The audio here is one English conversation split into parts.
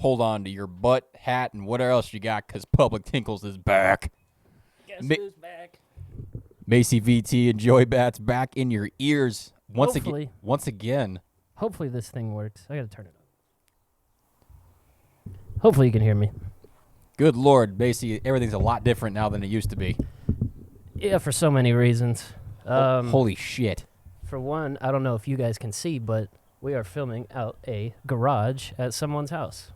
hold on to your butt, hat, and whatever else you got, because Public Tinkles is back. Guess who's back? Macy VT and Joey Bats back in your ears once again. Hopefully this thing works. I gotta turn it on. Hopefully you can hear me. Good Lord, Macy, everything's a lot different now than it used to be. Yeah, for so many reasons. Holy shit. For one, I don't know if you guys can see, but we are filming out a garage at someone's house.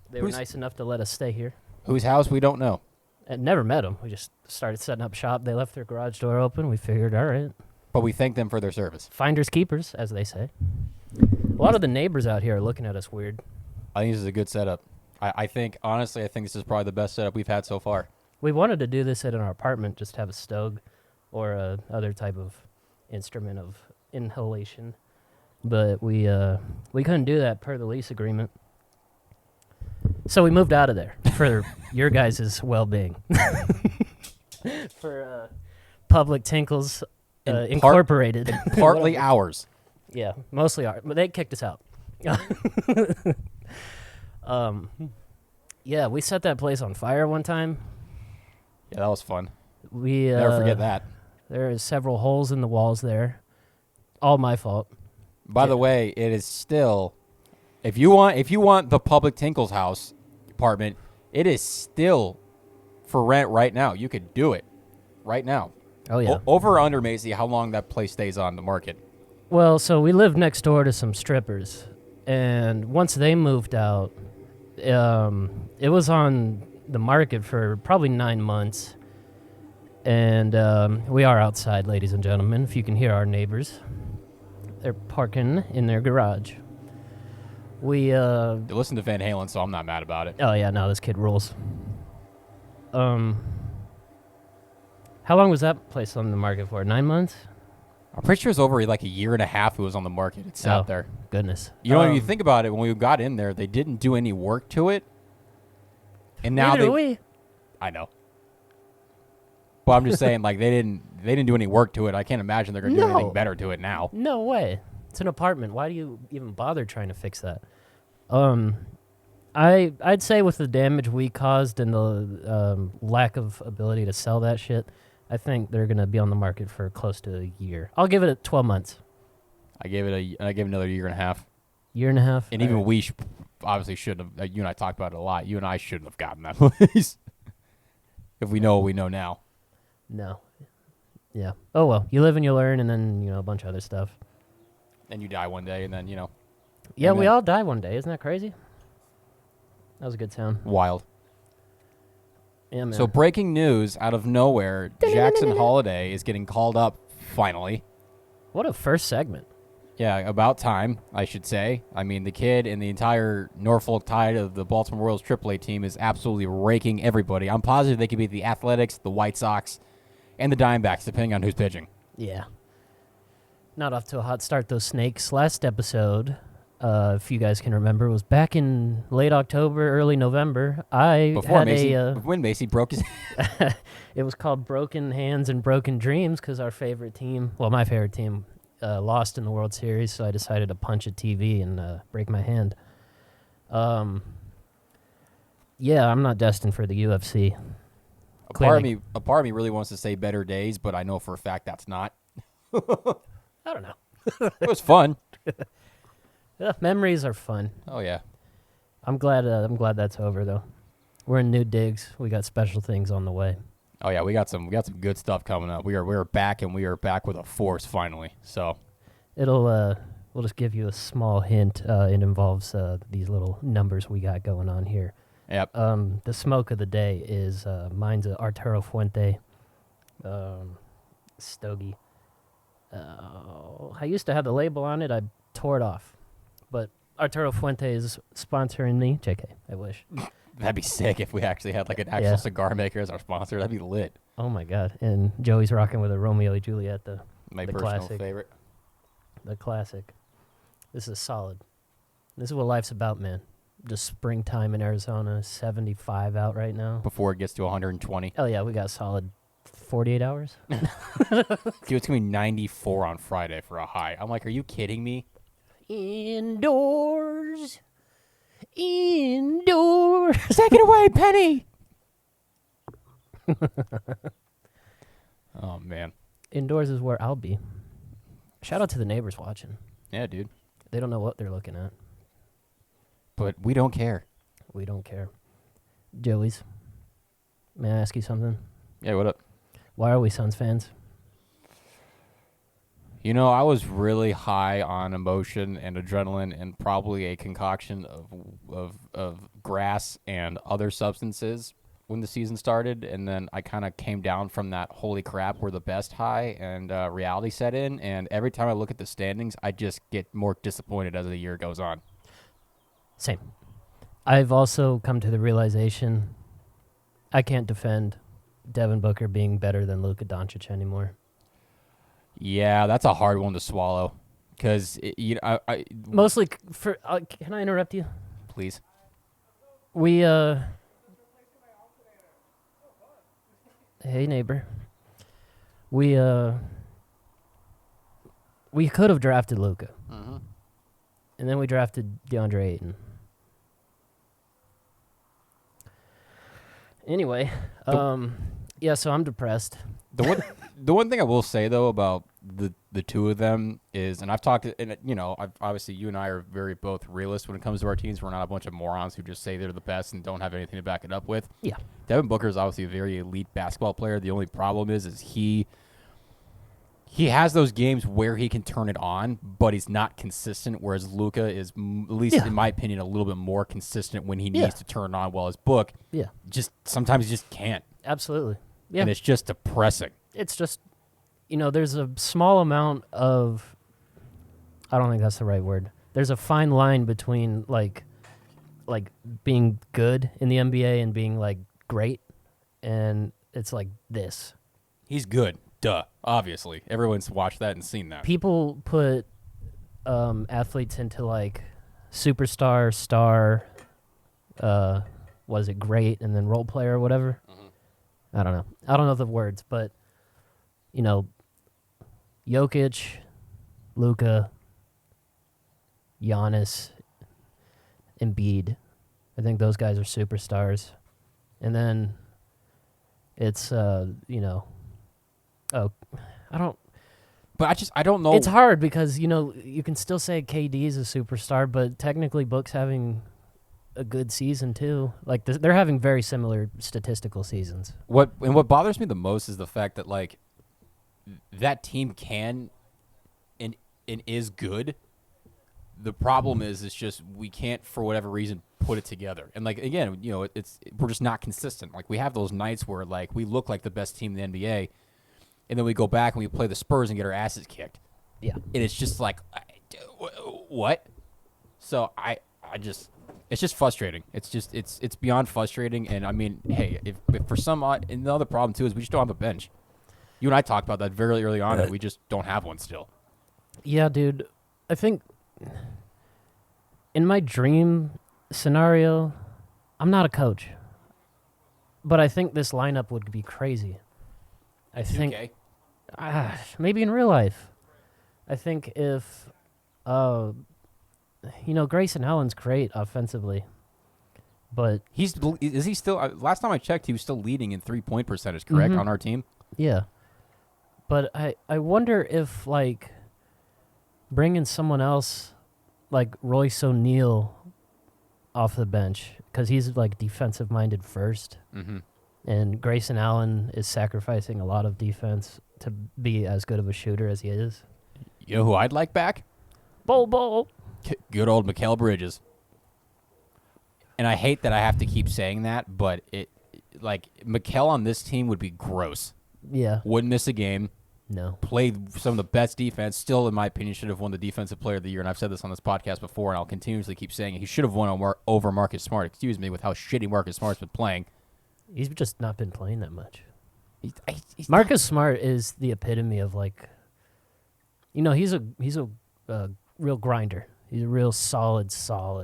They were nice enough to let us stay here. Whose house? We don't know. And never met them. We just started setting up shop. They left their garage door open. We figured, all right. But we thank them for their service. Finders keepers, as they say. A lot of the neighbors out here are looking at us weird. I think this is a good setup. I think this is probably the best setup we've had so far. We wanted to do this at our apartment, just have a stove or other type of instrument of inhalation. But we couldn't do that per the lease agreement. So we moved out of there for your guys' well-being. For Public Tinkles Incorporated. Partly ours. Yeah, mostly ours. But they kicked us out. Yeah, we set that place on fire one time. Yeah, that was fun. We never forget that. There is several holes in the walls there. All my fault. By the way, it is still, if you want the Public Tinkles house apartment, it is still for rent right now. You could do it right now. Oh yeah. Over or under, Macy, how long that place stays on the market? Well, so we live next door to some strippers, and once they moved out, it was on the market for probably 9 months. And we are outside, ladies and gentlemen, if you can hear our neighbors. They're parking in their garage. We listen to Van Halen, so I'm not mad about it. Oh yeah, no, this kid rules. How long was that place on the market for? 9 months? I'm pretty sure it's over like a year and a half it was on the market. It's out there. Goodness. You know, if you think about it, when we got in there, they didn't do any work to it. And now I know. But I'm just saying, like, they didn't do any work to it. I can't imagine they're going to do anything better to it now. No way. It's an apartment. Why do you even bother trying to fix that? I'd say with the damage we caused and the lack of ability to sell that shit, I think they're going to be on the market for close to a year. I'll give it 12 months. I gave another year and a half. Year and a half? And even we obviously shouldn't have. You and I talked about it a lot. You and I shouldn't have gotten that place. If we know what we know now. No. Yeah. Oh, well. You live and you learn, and then, a bunch of other stuff. And you die one day, and then, Yeah, we all die one day. Isn't that crazy? That was a good sound. Wild. Yeah, man. So breaking news out of nowhere, Jackson Holiday is getting called up finally. What a first segment. Yeah, about time, I should say. I mean, the kid and the entire Norfolk Tide of the Baltimore Orioles AAA team is absolutely raking everybody. I'm positive they could beat the Athletics, the White Sox, and the Diamondbacks, depending on who's pitching. Yeah. Not off to a hot start, those Snakes. Last episode, if you guys can remember, was back in late October, early November. When Macy broke his... It was called Broken Hands and Broken Dreams because our favorite team, my favorite team, lost in the World Series, so I decided to punch a TV and break my hand. Yeah, I'm not destined for the UFC. A part of me really wants to say better days, but I know for a fact that's not. I don't know. It was fun. Memories are fun. Oh yeah. I'm glad that's over though. We're in new digs. We got special things on the way. Oh yeah, we got some good stuff coming up. We are back, and we are back with a force finally. So we'll just give you a small hint. It involves these little numbers we got going on here. Yep. The smoke of the day is mine's a Arturo Fuente stogie. I used to have the label on it. I tore it off. But Arturo Fuente is sponsoring me. JK, I wish. That'd be sick if we actually had like an actual cigar maker as our sponsor. That'd be lit. Oh my god! And Joey's rocking with a Romeo and Juliet, my the personal classic. favorite. The classic. This is solid. This is what life's about, man. Just springtime in Arizona, 75 out right now. Before it gets to 120. Oh yeah, we got solid 48 hours. Dude, it's gonna be 94 on Friday for a high. I'm like, are you kidding me? Indoors Indoors. Take it away, Penny. Oh, man. Indoors is where I'll be. Shout out to the neighbors watching. Yeah, dude. They don't know what they're looking at. But we don't care. We don't care. Joey's, may I ask you something? Yeah, what up? Why are we Suns fans? You know, I was really high on emotion and adrenaline and probably a concoction of grass and other substances when the season started, and then I kind of came down from that holy crap, we're the best high, and reality set in, and every time I look at the standings, I just get more disappointed as the year goes on. Same. I've also come to the realization I can't defend Devin Booker being better than Luka Doncic anymore. Yeah, that's a hard one to swallow, because I Mostly for can I interrupt you? please. We Hey neighbor. We could have drafted Luka. Mm-hmm. And then we drafted DeAndre Ayton. Anyway, yeah, so I'm depressed. The one thing I will say though about the two of them is, and I've talked, and obviously you and I are very both realists when it comes to our teams. We're not a bunch of morons who just say they're the best and don't have anything to back it up with. Yeah. Devin Booker is obviously a very elite basketball player. The only problem is he has those games where he can turn it on, but he's not consistent, whereas Luka is, at least in my opinion, a little bit more consistent when he needs to turn it on, while his Book just sometimes he just can't. Absolutely. Yeah. And it's just depressing. It's just, there's a small amount of, I don't think that's the right word. There's a fine line between like being good in the NBA and being like great, and it's like this. He's good. Duh. Obviously. Everyone's watched that and seen that. People put athletes into like superstar, star, was it great, and then role player or whatever. Mm-hmm. I don't know the words, but Jokic, Luka, Giannis, Embiid. I think those guys are superstars. And then it's But I don't know. It's hard because, you can still say KD is a superstar, but technically Book's having a good season too. Like they're having very similar statistical seasons. What bothers me the most is the fact that like that team can and is good. The problem is it's just we can't for whatever reason put it together. And like again, we're just not consistent. Like we have those nights where like we look like the best team in the NBA, and then we go back and we play the Spurs and get our asses kicked. Yeah. And it's just like what? So it's just frustrating. It's just it's beyond frustrating. And I mean, hey, if for some odd, and the other problem too is we just don't have a bench. You and I talked about that very early on, that we just don't have one still. Yeah, dude. I think in my dream scenario, I'm not a coach, but I think this lineup would be crazy. I think maybe in real life. I think if Grayson Allen's great offensively, but is he still? Last time I checked, he was still leading in 3-point percentage. Correct, on our team. Yeah, but I wonder if like bringing someone else like Royce O'Neal off the bench, because he's like defensive minded first, and Grayson Allen is sacrificing a lot of defense to be as good of a shooter as he is. You know who I'd like back? Bol. Good old Mikal Bridges. And I hate that I have to keep saying that, but Mikal on this team would be gross. Yeah. Wouldn't miss a game. No. Played some of the best defense. Still, in my opinion, should have won the Defensive Player of the Year. And I've said this on this podcast before, and I'll continuously keep saying it. He should have won over Marcus Smart, with how shitty Marcus Smart's been playing. He's just not been playing that much. He's Marcus Smart is the epitome of like, he's a real grinder. He's a real solid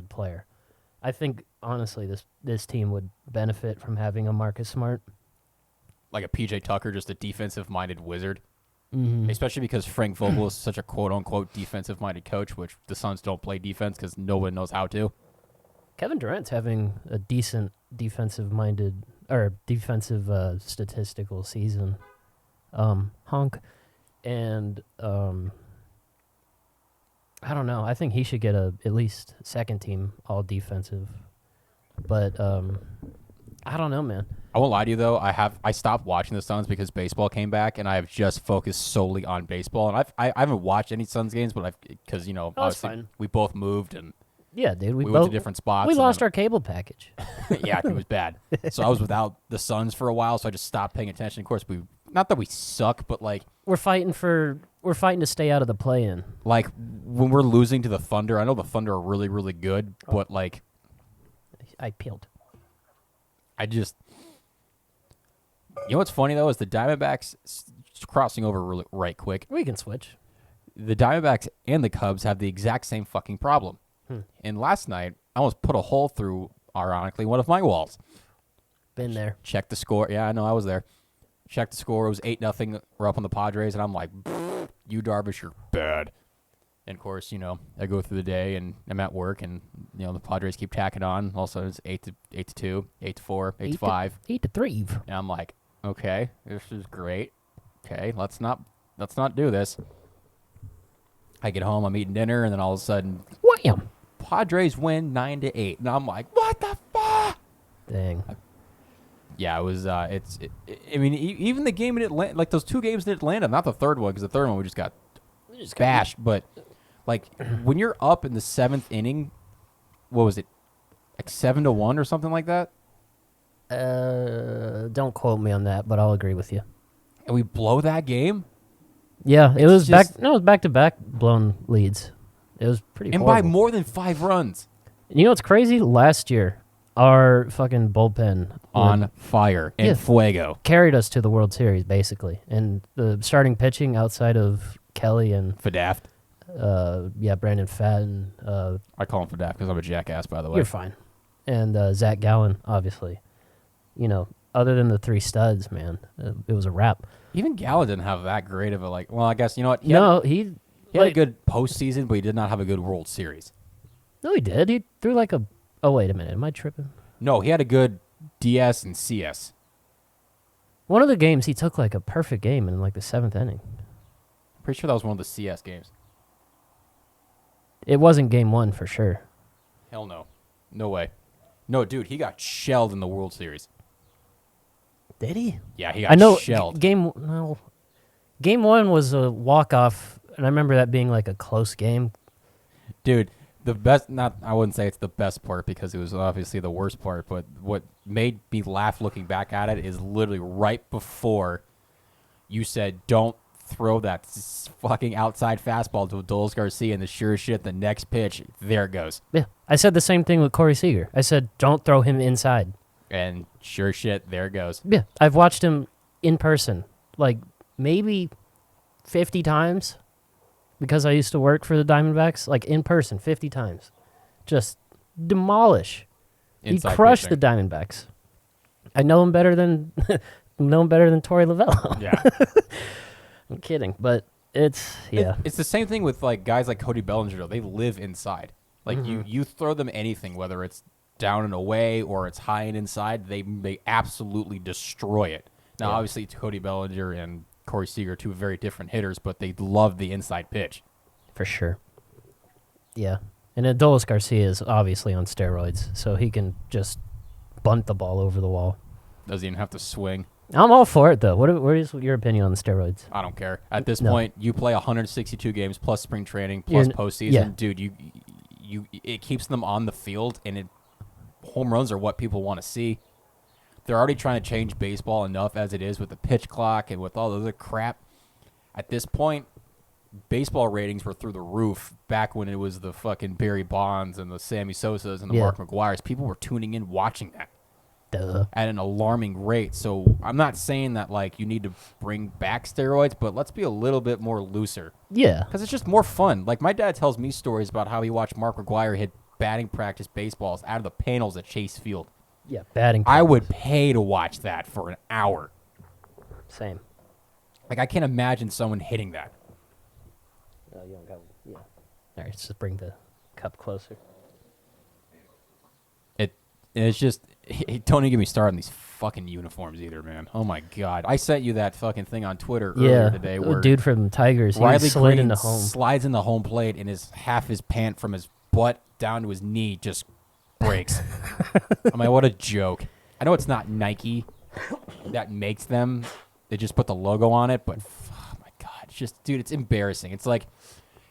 player. I think honestly, this team would benefit from having a Marcus Smart, like a PJ Tucker, just a defensive-minded wizard. Mm-hmm. Especially because Frank Vogel is such a quote-unquote defensive-minded coach, which the Suns don't play defense because no one knows how to. Kevin Durant's having a decent defensive-minded or defensive statistical season. Honk. And I don't know. I think he should get at least second team all defensive. But I don't know, man. I won't lie to you though. I stopped watching the Suns because baseball came back, and I have just focused solely on baseball. And I haven't watched any Suns games, but because obviously fine. we both moved and Yeah, dude. we went to different spots. We and lost then- our cable package. Yeah, it was bad. So I was without the Suns for a while, so I just stopped paying attention. Of course, not that we suck, but We're fighting to stay out of the play-in. like when we're losing to the Thunder, I know the Thunder are really, really good, but I peeled. I just, what's funny though is the Diamondbacks crossing over really, right quick. We can switch. The Diamondbacks and the Cubs have the exact same fucking problem. And last night, I almost put a hole through, ironically, one of my walls. Been there. Check the score. Yeah, I know, I was there. Check the score. It was 8-0. We're up on the Padres, and I'm like, you Darvish, you're bad. And, of course, I go through the day, and I'm at work, and, the Padres keep tacking on. Also, it's 8-2, 8-4, 8-5. 8-3. And I'm like, okay, this is great. Okay, let's not do this. I get home, I'm eating dinner, and then all of a sudden, Wham! Padres win 9-8, and I'm like, what the fuck? Dang. Yeah, it was. I mean, even the game in Atlanta, like those two games in Atlanta, not the third one, because the third one we just got bashed. But like when you're up in the seventh inning, what was it, like 7-1 or something like that? Don't quote me on that, but I'll agree with you. And we blow that game. Yeah, it It's was just- it was back-to-back blown leads. It was pretty And horrible. by more than 5 runs. You know what's crazy? Last year, our fucking bullpen On fire and Yeah. fuego. carried us to the World Series, basically. And the starting pitching outside of Kelly and, Fadaft. Brandon Fadden, I call him Fadaft because I'm a jackass, by the way. you're fine. And Zach Gallen, obviously. Other than the three studs, man, it was a wrap. Even Gallen didn't have that great of a well, I guess, you know what? He had He had a good postseason, but he did not have a good World Series. No, he did. He threw like a. Oh, wait a minute. Am I tripping? No, he had a good DS and CS. One of the games, he took like a perfect game in like the seventh inning. Pretty sure that was one of the CS games. It wasn't game one for sure. Hell no. No way. No, dude, he got shelled in the World Series. Did he? Yeah, he got I know. shelled. Game one was a walk off, and I remember that being like a close game. Dude, the best, I wouldn't say it's the best part because it was obviously the worst part, but what made me laugh looking back at it is literally right before you said, don't throw that fucking outside fastball to Adolis Garcia, and the sure shit, the next pitch, there it goes. Yeah, I said the same thing with Corey Seager. I said, don't throw him inside. And sure shit, there it goes. Yeah, I've watched him in person like maybe 50 times because I used to work for the Diamondbacks, like in person 50 times. Just demolish. Inside He crushed pitching. the Diamondbacks. I know him better than Torey Lovullo. Yeah. I'm kidding, but it's It's the same thing with like guys like Cody Bellinger. Though. They live inside. Like you throw them anything, whether it's down and away or it's high and inside, they absolutely destroy it. Now, Yeah. obviously, Cody Bellinger and Corey Seager are two very different hitters, but they love the inside pitch. for sure. Yeah, and Adolis Garcia is obviously on steroids, so he can just bunt the ball over the wall. Doesn't even have to swing. I'm all for it though. What is your opinion on the steroids? I don't care. At this No. point, you play 162 games plus spring training plus You're- postseason, yeah. dude. You it keeps them on the field, and home runs are what people want to see. They're already trying to change baseball enough as it is with the pitch clock and with all the other crap. At this point, baseball ratings were through the roof back when it was the fucking Barry Bonds and the Sammy Sosas and the Yeah. Mark McGuires. People were tuning in watching that Duh. at an alarming rate. So I'm not saying that like you need to bring back steroids, but let's be a little bit more looser Yeah. because it's just more fun. Like my dad tells me stories about how he watched Mark McGuire hit batting practice baseballs out of the panels at Chase Field. Yeah. Batting. I would pay to watch that for an hour. Same. Like I can't imagine someone hitting that. You don't got. Yeah. All right. Let's just bring the cup closer. And it's just, don't even get me started on these fucking uniforms either, man. Oh my god, I sent you that fucking thing on Twitter earlier today where dude from Tigers, he Riley slid Green into home. slides in the home plate and half his pant from his butt down to his knee just breaks. I'm like, what a joke. I know it's not Nike that makes them. They just put the logo on it, but oh my god, it's just, dude, it's embarrassing. It's like,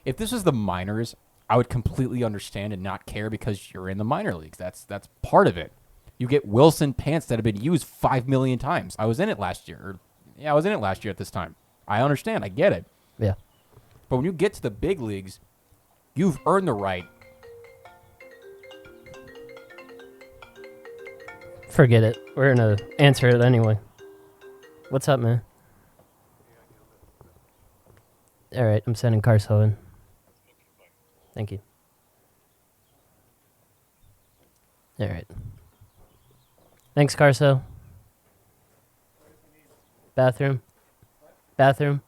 if this was the minors, I would completely understand and not care because you're in the minor leagues. That's part of it. You get Wilson pants that have been used 5 million times. I was in it last year. I was in it last year at this time. I understand. I get it. Yeah. But when you get to the big leagues, you've earned the right. Forget it. We're going to answer it anyway. What's up, man? All right, I'm sending Carso in. Thank you. All right. Thanks, Carso. Bathroom? Bathroom?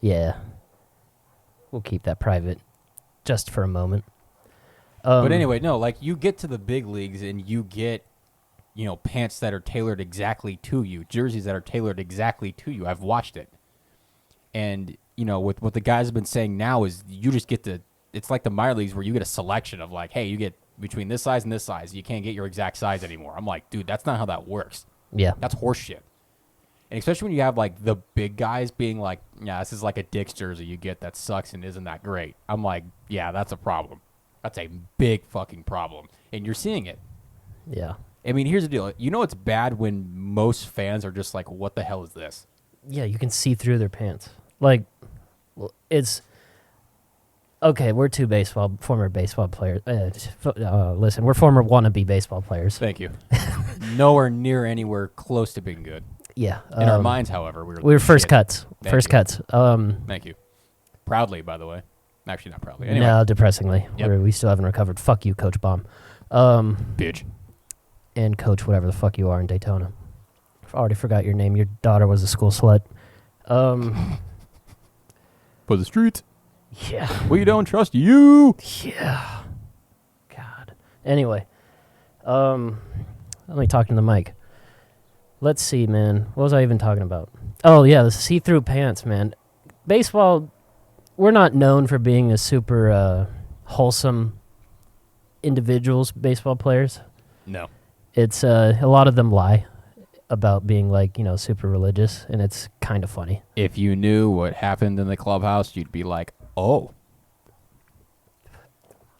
Yeah. We'll keep that private just for a moment. But anyway, no, like you get to the big leagues and you get, pants that are tailored exactly to you, jerseys that are tailored exactly to you. I've watched it. And, with what the guys have been saying now is you just get it's like the minor leagues where you get a selection of like, hey, you get between this size and this size. You can't get your exact size anymore. I'm like, dude, that's not how that works. Yeah. That's horseshit. And especially when you have like the big guys being like, yeah, this is like a Dick's jersey you get that sucks and isn't that great. I'm like, yeah, that's a problem. That's a big fucking problem. And you're seeing it. Yeah. I mean, here's the deal. It's bad when most fans are just like, what the hell is this? Yeah, you can see through their pants. Like, it's... Okay, we're two former baseball players. Listen, we're former wannabe baseball players. Thank you. Nowhere near anywhere close to being good. Yeah. In our minds, however, we were first shit. cuts. Thank you. Cuts. Thank you. Proudly, by the way. Actually, not proudly. Anyway. No, depressingly. Yep. We still haven't recovered. Fuck you, Coach Baum. Bitch. And Coach whatever the fuck you are in Daytona. I already forgot your name. Your daughter was a school slut. For the streets. Yeah. We don't trust you. Yeah. God. Anyway. Let me talk to the mic. Let's see, man. What was I even talking about? Oh, yeah, the see-through pants, man. Baseball, we're not known for being a super wholesome individuals, baseball players. No. It's a lot of them lie about being like, super religious, and it's kind of funny. If you knew what happened in the clubhouse, you'd be like, oh.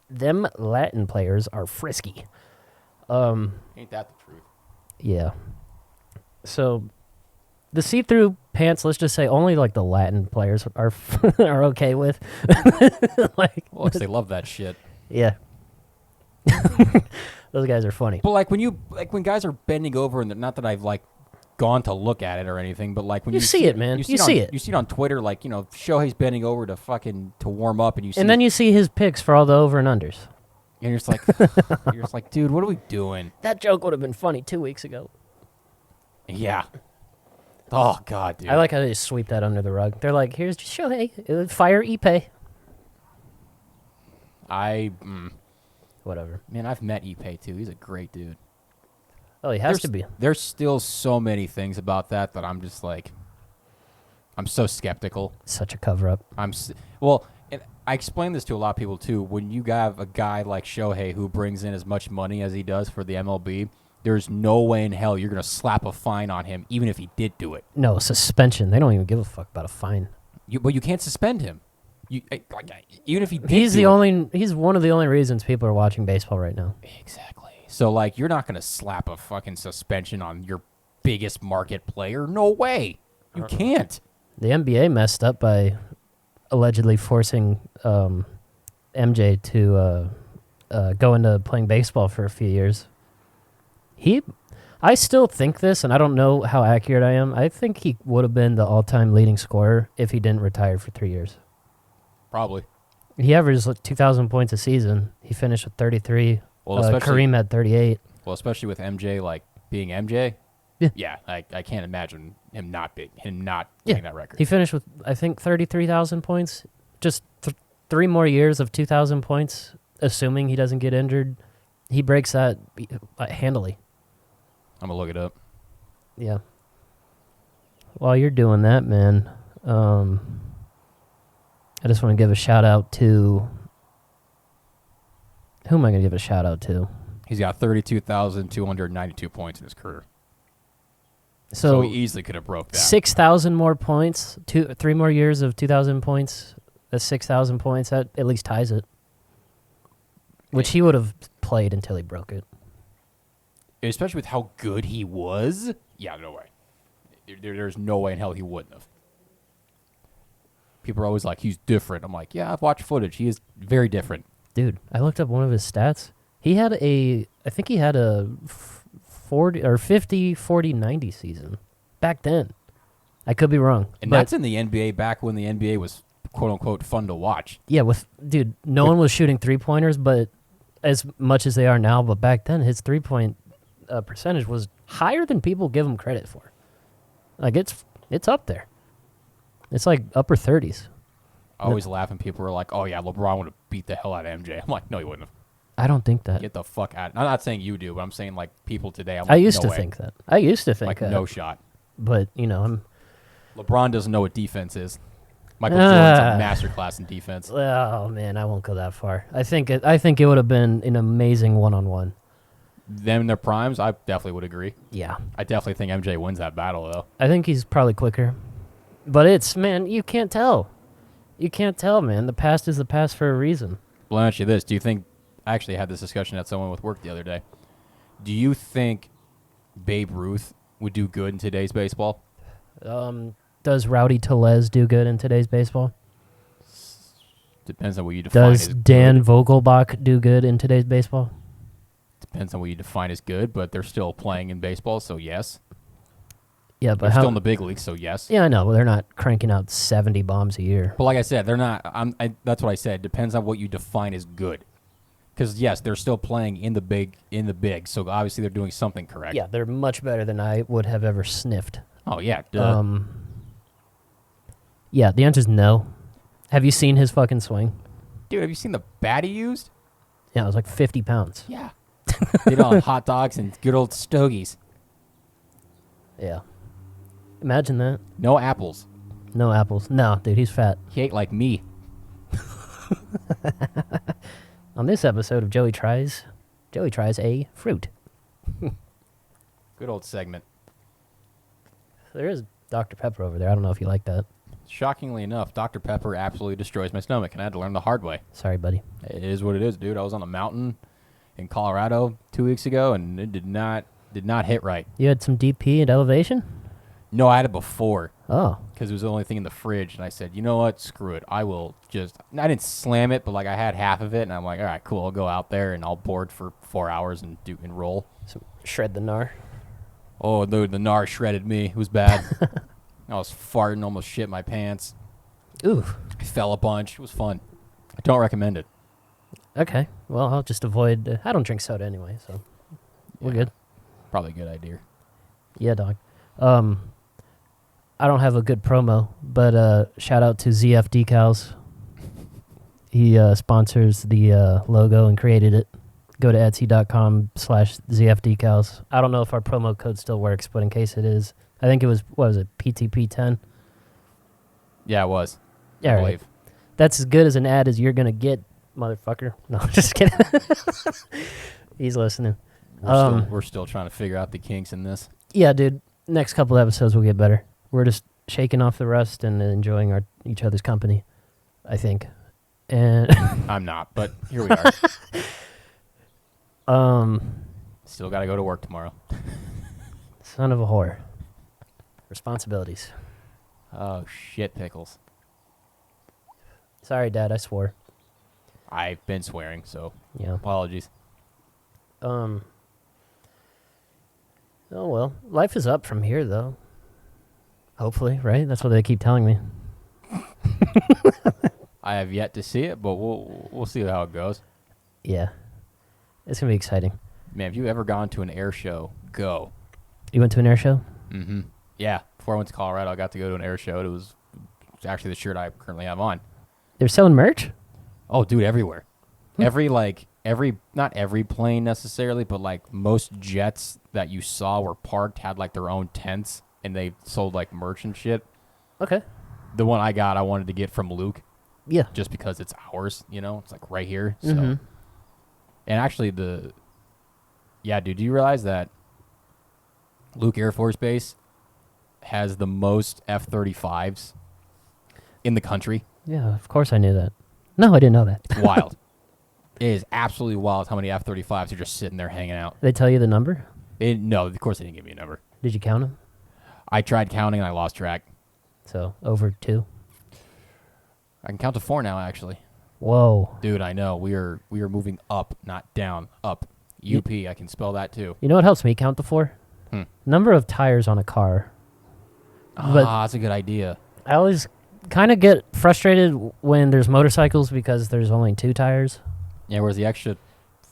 Them Latin players are frisky. Ain't that the truth? Yeah. So the see-through pants, let's just say only like the Latin players are are okay with. Like, Well, 'cause they love that shit. yeah. Those guys are funny. But when guys are bending over, and not that I've like gone to look at it or anything, but like when You see it, man. You see it. You see it on Twitter, like Shohei's bending over to warm up, and you see. And then you see his picks for all the over and unders. And you're just like, dude, what are we doing? That joke would have been funny 2 weeks ago. Yeah. Oh God, dude. I like how they just sweep that under the rug. They're like, here's Shohei, fire Ippei. Whatever. Man, I've met Ippei too. He's a great dude. Oh, he has to be. There's still so many things about that I'm just like, I'm so skeptical. Such a cover-up. Well, and I explain this to a lot of people too. When you have a guy like Shohei who brings in as much money as he does for the MLB, there's no way in hell you're going to slap a fine on him, even if he did do it. No, suspension. They don't even give a fuck about a fine. But you can't suspend him. Even if he did He's one of the only reasons people are watching baseball right now. Exactly. So, like, you're not going to slap a fucking suspension on your biggest market player. No way. You can't. The NBA messed up by allegedly forcing MJ to go into playing baseball for a few years. I still think this, and I don't know how accurate I am. I think he would have been the all-time leading scorer if he didn't retire for 3 years. Probably. He averaged 2,000 points a season. He finished with 33. Well, Kareem had 38. Well, especially with MJ, like, being MJ. Yeah. I can't imagine him not getting that record. He finished with, I think, 33,000 points. Just 3 more years of 2,000 points assuming he doesn't get injured, he breaks that handily. I'm going to look it up. Yeah. While you're doing that, man, I just want to give a shout out to... Who am I going to give a shout out to? He's got 32,292 points in his career. So he easily could have broke that. 6,000 more points, 3 more years of 2,000 points. That's 6,000 points. That at least ties it. Which he would have played until he broke it. Especially with how good he was. Yeah, no way. There's no way in hell he wouldn't have. People are always like, he's different. I'm like, yeah, I've watched footage. He is very different. Dude, I looked up one of his stats. He had I think he had a 40 or 50, 40, 90 season back then. I could be wrong. And that's in the NBA back when the NBA was quote unquote fun to watch. Yeah, no one was shooting 3-pointers, but as much as they are now, but back then his 3-point percentage was higher than people give him credit for. Like it's up there. It's like upper 30s. I always laugh when people are like, "Oh yeah, LeBron would have beat the hell out of MJ." I'm like, "No, he wouldn't have." I don't think that. Get the fuck out. I'm not saying you do, but I'm saying like people today. I'm like, I used no to way. think that. I used to think like that. no shot. But I'm. LeBron doesn't know what defense is. Michael Jordan's a masterclass in defense. Oh man, I won't go that far. I think it would have been an amazing one-on-one. Them in their primes, I definitely would agree. Yeah. I definitely think MJ wins that battle though. I think he's probably quicker. But you can't tell. You can't tell, man. The past is the past for a reason. Well, let me ask you this. Do you think, I actually had this discussion at someone with work the other day. Do you think Babe Ruth would do good in today's baseball? Does Rowdy Tellez do good in today's baseball? Depends on what you define Does as Dan good. Vogelbach do good in today's baseball? Depends on what you define as good, but they're still playing in baseball, so yes. Yeah, but They're still in the big leagues, so yes. Yeah, I know. Well, they're not cranking out 70 bombs a year. But like I said, they're not. That's what I said. Depends on what you define as good. Because yes, they're still playing in the big. So obviously they're doing something correct. Yeah, they're much better than I would have ever sniffed. Oh yeah. Duh. Yeah, the answer is no. Have you seen his fucking swing? Dude, have you seen the bat he used? Yeah, it was like 50 pounds. Yeah. Did on hot dogs and good old stogies. Yeah. Imagine that. No apples. No apples. No, dude, he's fat. He ate like me. On this episode of Joey Tries a fruit. Good old segment. There is Dr. Pepper over there. I don't know if you like that. Shockingly enough, Dr. Pepper absolutely destroys my stomach, and I had to learn the hard way. Sorry, buddy. It is what it is, dude. I was on a mountain in Colorado 2 weeks ago, and it did not hit right. You had some DP at elevation? No, I had it before. Oh. Because it was the only thing in the fridge, and I said, you know what, screw it. I didn't slam it, but like I had half of it, and I'm like, all right, cool, I'll go out there, and I'll board for 4 hours and roll. So shred the Gnar. Oh, dude, the Gnar shredded me. It was bad. I was farting, almost shit my pants. Ooh. I fell a bunch. It was fun. I don't recommend it. Okay. Well, I'll just avoid... I don't drink soda anyway, so we're good. Probably a good idea. Yeah, dog. I don't have a good promo, but shout out to ZF Decals. He sponsors the logo and created it. Go to etsy.com/ZF Decals. I don't know if our promo code still works, but in case it is, I think it was, what was it, PTP10? Yeah, it was. Yeah, I right. believe. That's as good as an ad as you're going to get, motherfucker. No, just kidding. He's listening. We're still trying to figure out the kinks in this. Yeah, dude. Next couple episodes will get better. We're just shaking off the rust and enjoying each other's company, I think. And I'm not, but here we are. Still got to go to work tomorrow. Son of a whore. Responsibilities. Oh, shit, pickles. Sorry, Dad, I swore. I've been swearing, so Yeah. apologies. Oh, well. Life is up from here, though. Hopefully, right? That's what they keep telling me. I have yet to see it, but we'll see how it goes. Yeah. It's going to be exciting. Man, have you ever gone to an air show? Go. You went to an air show? Mm-hmm. Yeah. Before I went to Colorado, I got to go to an air show. It was actually the shirt I currently have on. They're selling merch? Oh, dude, everywhere. not every plane necessarily, but like most jets that you saw were parked had like their own tents and they sold like merch and shit. Okay. The one I got, I wanted to get from Luke. Yeah. Just because it's ours, it's like right here. So, Mm-hmm. and actually yeah, dude, do you realize that Luke Air Force Base has the most F-35s in the country? Yeah, of course I knew that. No, I didn't know that. It's wild. It is absolutely wild how many F-35s are just sitting there hanging out. They tell you the number? No, of course they didn't give me a number. Did you count them? I tried counting and I lost track. So, over 2? I can count to 4 now, actually. Whoa. Dude, I know. We are moving up, not down. Up. UP, I can spell that too. You know what helps me count to 4? Number of tires on a car. That's a good idea. I always kind of get frustrated when there's motorcycles because there's only 2 tires. Yeah, where's the extra?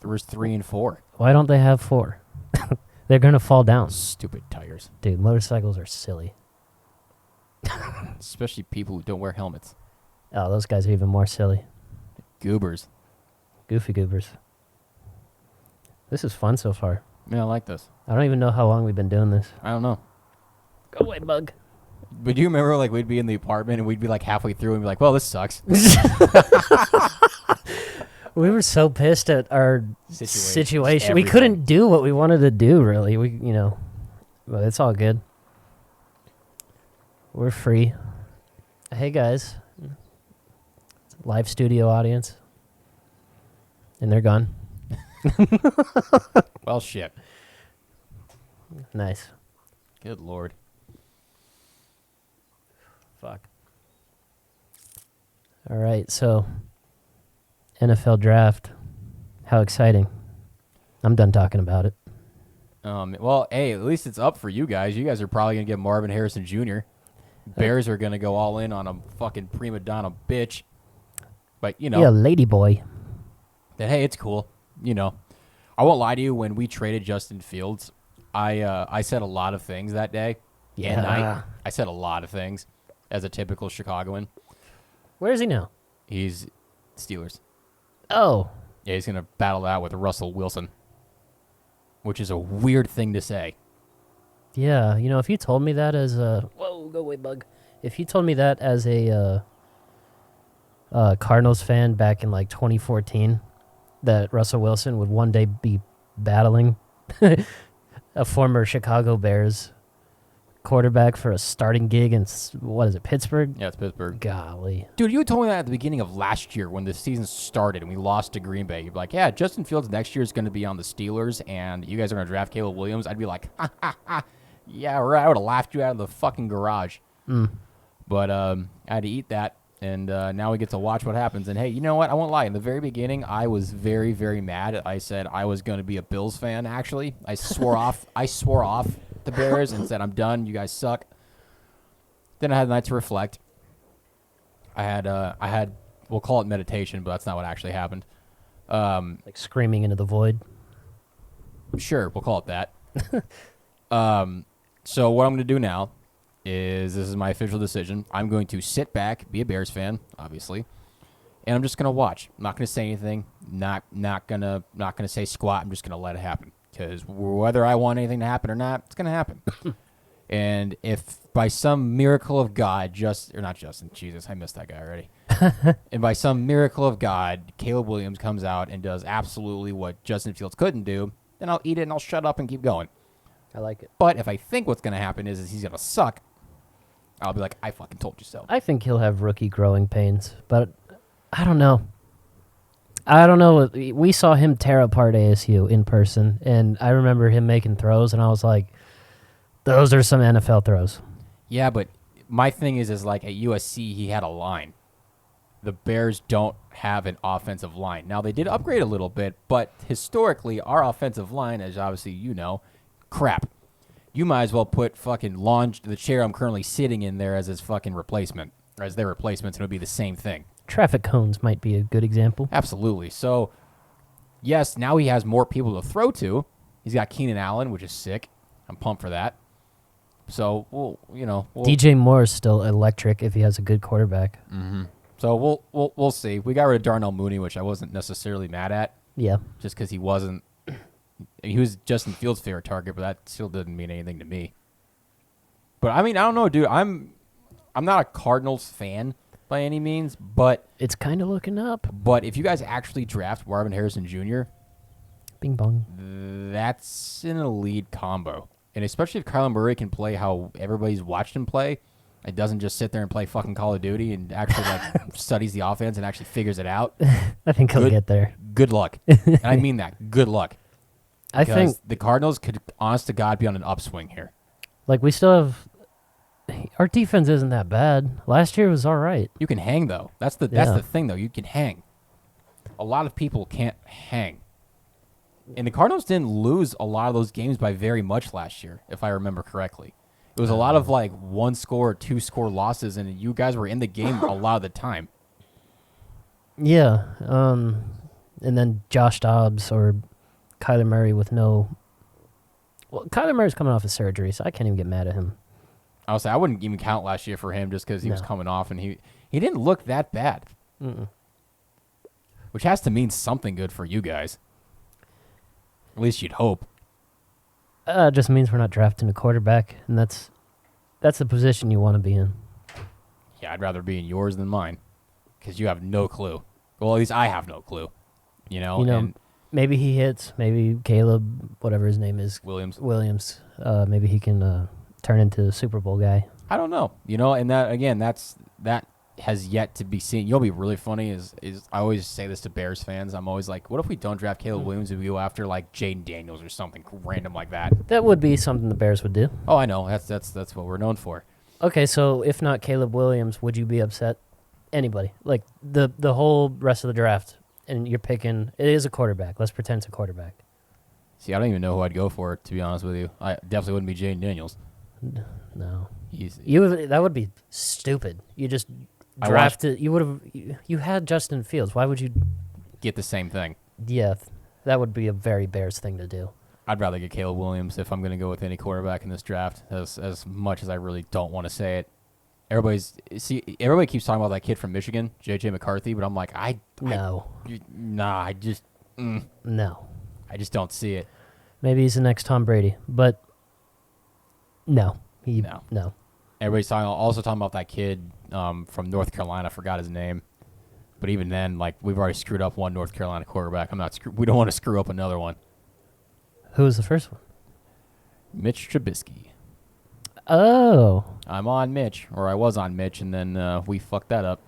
There's 3 and 4. Why don't they have 4? They're going to fall down. Stupid tires. Dude, motorcycles are silly. Especially people who don't wear helmets. Oh, those guys are even more silly. Goobers. Goofy goobers. This is fun so far. Yeah, I like this. I don't even know how long we've been doing this. I don't know. Go away, bug. But do you remember, like, we'd be in the apartment and we'd be, like, halfway through and be like, well, this sucks. We were so pissed at our situation. We Everything. couldn't do what we wanted to do, really. But it's all good. We're free. Hey, guys. Live studio audience. And they're gone. Well, shit. Nice. Good Lord. Fuck. All right, so NFL draft. How exciting. I'm done talking about it. Well, hey, at least it's up for you guys. You guys are probably going to get Marvin Harrison Jr. Bears are going to go all in on a fucking prima donna bitch. But, Yeah, lady boy. that, hey, it's cool. I won't lie to you. When we traded Justin Fields, I said a lot of things that day. Yeah. And I said a lot of things as a typical Chicagoan. Where is he now? He's Steelers. Oh. Yeah, he's going to battle out with Russell Wilson, which is a weird thing to say. Yeah, if you told me that as a... Whoa, go away, bug. If you told me that as a Cardinals fan back in, 2014, that Russell Wilson would one day be battling a former Chicago Bears quarterback for a starting gig in, Pittsburgh? Yeah, it's Pittsburgh. Golly. Dude, you told me that at the beginning of last year when the season started and we lost to Green Bay. You'd be like, yeah, Justin Fields next year is going to be on the Steelers and you guys are going to draft Caleb Williams. I'd be like, ha, ha, ha. Yeah, right. I would have laughed you out of the fucking garage. But I had to eat that, and now we get to watch what happens. And, hey, you know what? I won't lie. In the very beginning, I was very, very mad. I said I was going to be a Bills fan, actually. I swore off the Bears and said, I'm done. You guys suck. Then I had a night to reflect. I had, we'll call it meditation, but that's not what actually happened. Like screaming into the void. Sure, we'll call it that. So what I'm going to do now is, this is my official decision. I'm going to sit back, be a Bears fan, obviously, and I'm just going to watch. I'm not going to say anything. Not going to say squat. I'm just going to let it happen, because whether I want anything to happen or not, it's going to happen. And if by some miracle of God, not Justin, Jesus, I missed that guy already. And by some miracle of God, Caleb Williams comes out and does absolutely what Justin Fields couldn't do, then I'll eat it and I'll shut up and keep going. I like it. But if I think what's going to happen is he's going to suck, I'll be like, I fucking told you so. I think he'll have rookie growing pains, but I don't know. I don't know. We saw him tear apart ASU in person, and I remember him making throws, and I was like, those are some NFL throws. Yeah, but my thing is like at USC, he had a line. The Bears don't have an offensive line. Now, they did upgrade a little bit, but historically, our offensive line, as obviously you know, crap. You might as well put fucking the chair I'm currently sitting in there as his fucking replacement, or as their replacements, and it would be the same thing. Traffic cones might be a good example. Absolutely. So, yes, now he has more people to throw to. He's got Keenan Allen, which is sick. I'm pumped for that. So, DJ Moore is still electric if he has a good quarterback. Mm-hmm. So we'll see. We got rid of Darnell Mooney, which I wasn't necessarily mad at, Yeah. just because he wasn't. He was Justin Fields' favorite target, but that still didn't mean anything to me. But I mean, I don't know, dude. I'm not a Cardinals fan by any means, but It's kind of looking up. if you guys actually draft Marvin Harrison Jr., Bing bong. that's an elite combo. And especially if Kyler Murray can play how everybody's watched him play, it doesn't just sit there and play fucking Call of Duty and actually studies the offense and actually figures it out. I think he'll get there. Good luck. And I mean that. Good luck. I think Because the Cardinals could, honest to God, be on an upswing here. we still have our defense isn't that bad. Last year was all right. You can hang, though. That's the thing, though. You can hang. A lot of people can't hang. And the Cardinals didn't lose a lot of those games by very much last year, if I remember correctly. It was a lot of one score or two score losses, and you guys were in the game a lot of the time. Yeah. And then Josh Dobbs or Kyler Murray with no. Well, Kyler Murray's coming off of surgery, so I can't even get mad at him. I would say I wouldn't even count last year for him just because he was coming off, and he didn't look that bad. Mm-mm. Which has to mean something good for you guys. At least you'd hope. It just means we're not drafting a quarterback, and that's the position you want to be in. Yeah, I'd rather be in yours than mine because you have no clue. Well, at least I have no clue. And Maybe he hits. Maybe Caleb, whatever his name is, Williams. Maybe he can turn into a Super Bowl guy. I don't know. And that has yet to be seen. You'll be really funny is I always say this to Bears fans. I'm always like, what if we don't draft Caleb Williams and we go after Jaden Daniels or something random like that? That would be something the Bears would do. Oh, I know. That's what we're known for. Okay, so if not Caleb Williams, would you be upset? Anybody? The whole rest of the draft, and you're picking, it is a quarterback. Let's pretend it's a quarterback. See, I don't even know who I'd go for, to be honest with you. I definitely wouldn't be Jaden Daniels. No. Easy. That would be stupid. You just drafted. You had Justin Fields. Why would you get the same thing? Yeah, that would be a very Bears thing to do. I'd rather get Caleb Williams if I'm going to go with any quarterback in this draft, as much as I really don't want to say it. Everybody keeps talking about that kid from Michigan, J.J. McCarthy, but I'm like, no. I just don't see it. Maybe he's the next Tom Brady, but no. No. Everybody's also talking about that kid from North Carolina. I forgot his name. But even then, we've already screwed up one North Carolina quarterback. We don't want to screw up another one. Who was the first one? Mitch Trubisky. Oh. I'm on Mitch, or I was on Mitch, and then we fucked that up.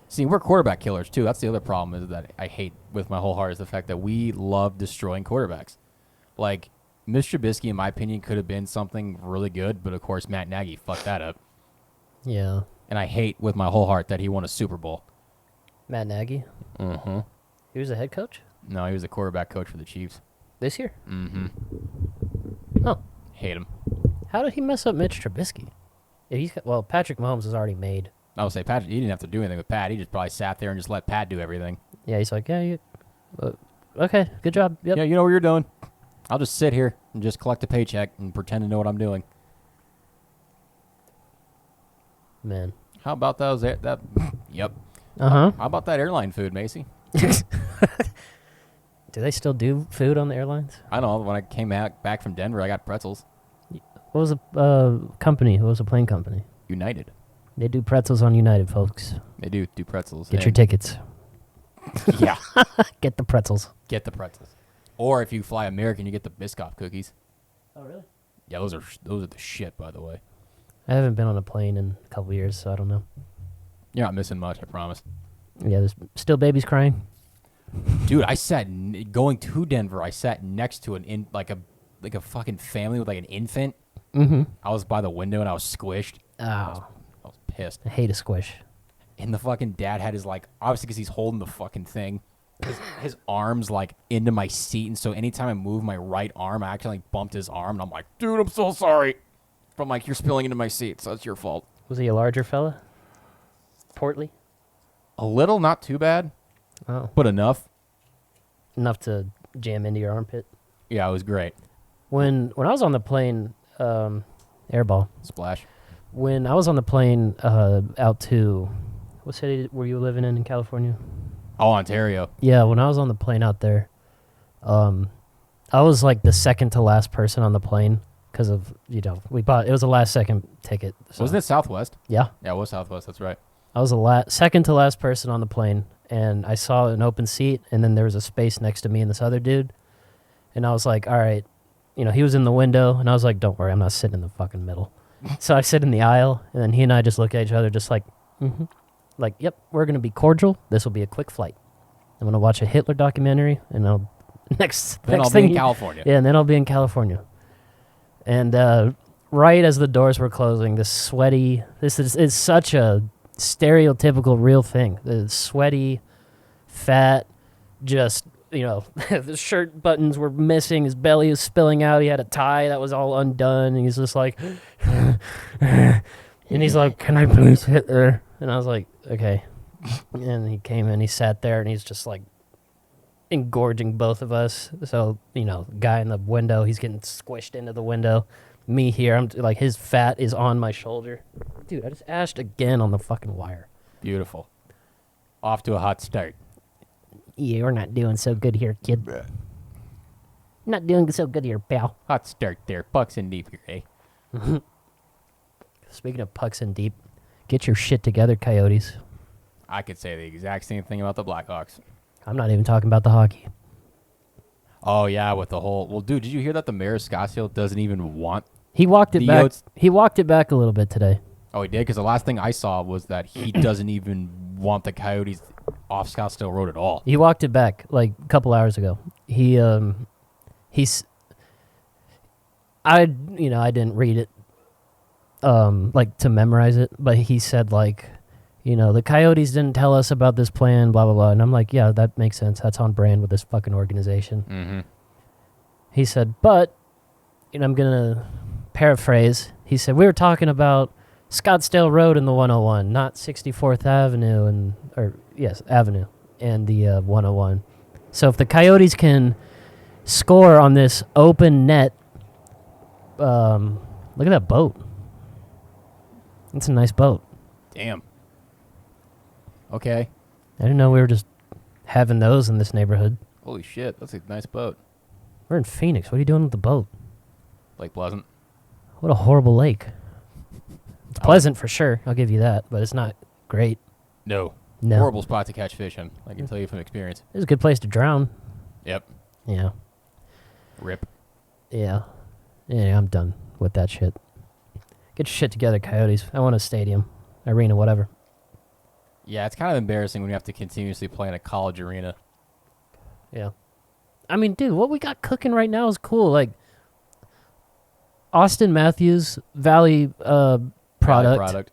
See, we're quarterback killers, too. That's the other problem is that I hate with my whole heart is the fact that we love destroying quarterbacks. Mitch Trubisky, in my opinion, could have been something really good, but, of course, Matt Nagy fucked that up. Yeah. And I hate with my whole heart that he won a Super Bowl. Matt Nagy? Mm-hmm. He was a head coach? No, he was the quarterback coach for the Chiefs. This year? Mm-hmm. Oh. Hate him. How did he mess up Mitch Trubisky? Patrick Mahomes was already made. I would say Pat. He didn't have to do anything with Pat. He just probably sat there and just let Pat do everything. Yeah, he's like, okay, good job. Yep. Yeah, you know what you're doing. I'll just sit here and just collect a paycheck and pretend to know what I'm doing. Man. How about that? Yep. Uh-huh. How about that airline food, Macy? Do they still do food on the airlines? I know. When I came back from Denver, I got pretzels. What was the company? What was the plane company? United. They do pretzels on United, folks. They do pretzels. Get your tickets. Yeah. Get the pretzels. Get the pretzels. Or if you fly American, you get the Biscoff cookies. Oh, really? Yeah, those are the shit, by the way. I haven't been on a plane in a couple years, so I don't know. You're not missing much, I promise. Yeah, there's still babies crying. Dude, going to Denver, I sat next to a fucking family with an infant. Mm-hmm. I was by the window and I was squished. Oh. I was pissed. I hate a squish. And the fucking dad had his obviously because he's holding the fucking thing, his arms into my seat, and so anytime I move my right arm, I actually bumped his arm, and I'm like, dude, I'm so sorry. But I'm you're spilling into my seat, so that's your fault. Was he a larger fella? Portly? A little, not too bad. Oh. But enough. Enough to jam into your armpit? Yeah, it was great. When I was on the plane, airball. Splash. When I was on the plane out to What city were you living in California? Oh, Ontario. Yeah, when I was on the plane out there, I was like the second to last person on the plane because of, it was a last second ticket. So. Wasn't it Southwest? Yeah. Yeah, it was Southwest. That's right. I was the second to last person on the plane, and I saw an open seat, and then there was a space next to me and this other dude. And I was like, all right, he was in the window, and I was like, don't worry, I'm not sitting in the fucking middle. So I sit in the aisle, and then he and I just look at each other just like, mm-hmm. Like, yep, we're going to be cordial. This will be a quick flight. I'm going to watch a Hitler documentary, and next I'll thing be in California. Yeah, and then I'll be in California. And right as the doors were closing, this is such a stereotypical real thing. The sweaty, fat, just, the shirt buttons were missing, his belly was spilling out, he had a tie that was all undone, and he's just like, and he's like, can I please hit her? And I was like, okay. And he came in, he sat there, and he's just like engorging both of us. So, guy in the window, he's getting squished into the window. Me here, I'm like, his fat is on my shoulder. Dude, I just ashed again on the fucking wire. Beautiful. Off to a hot start. Yeah, we're not doing so good here, kid. Not doing so good here, pal. Hot start there. Pucks in deep here, eh? Speaking of pucks in deep, get your shit together, Coyotes. I could say the exact same thing about the Blackhawks. I'm not even talking about the hockey. Oh, yeah, with the whole... Well, dude, did you hear that the mayor of Scottsdale doesn't even want... He walked it back. Yotes? He walked it back a little bit today. Oh, he did? Because the last thing I saw was that he doesn't even want the Coyotes off Scottsdale Road at all. He walked it back like a couple hours ago. I didn't read it like to memorize it, but he said like, the Coyotes didn't tell us about this plan, blah blah blah, and I'm like, yeah, that makes sense. That's on brand with this fucking organization. Mm-hmm. He said, but I'm gonna paraphrase. He said we were talking about Scottsdale Road and the 101, not 64th Avenue Avenue and the 101. So if the Coyotes can score on this open net, look at that boat. It's a nice boat. Damn. Okay. I didn't know we were just having those in this neighborhood. Holy shit, that's a nice boat. We're in Phoenix. What are you doing with the boat? Lake Pleasant. What a horrible lake. It's pleasant for sure. I'll give you that, but it's not great. No. No. Horrible spot to catch fish in. I can tell you from experience. It's a good place to drown. Yep. Yeah. Rip. Yeah. Yeah, I'm done with that shit. Get your shit together, Coyotes. I want a stadium, arena, whatever. Yeah, it's kind of embarrassing when you have to continuously play in a college arena. Yeah. I mean, dude, what we got cooking right now is cool. Like, Austin Matthews, Valley product.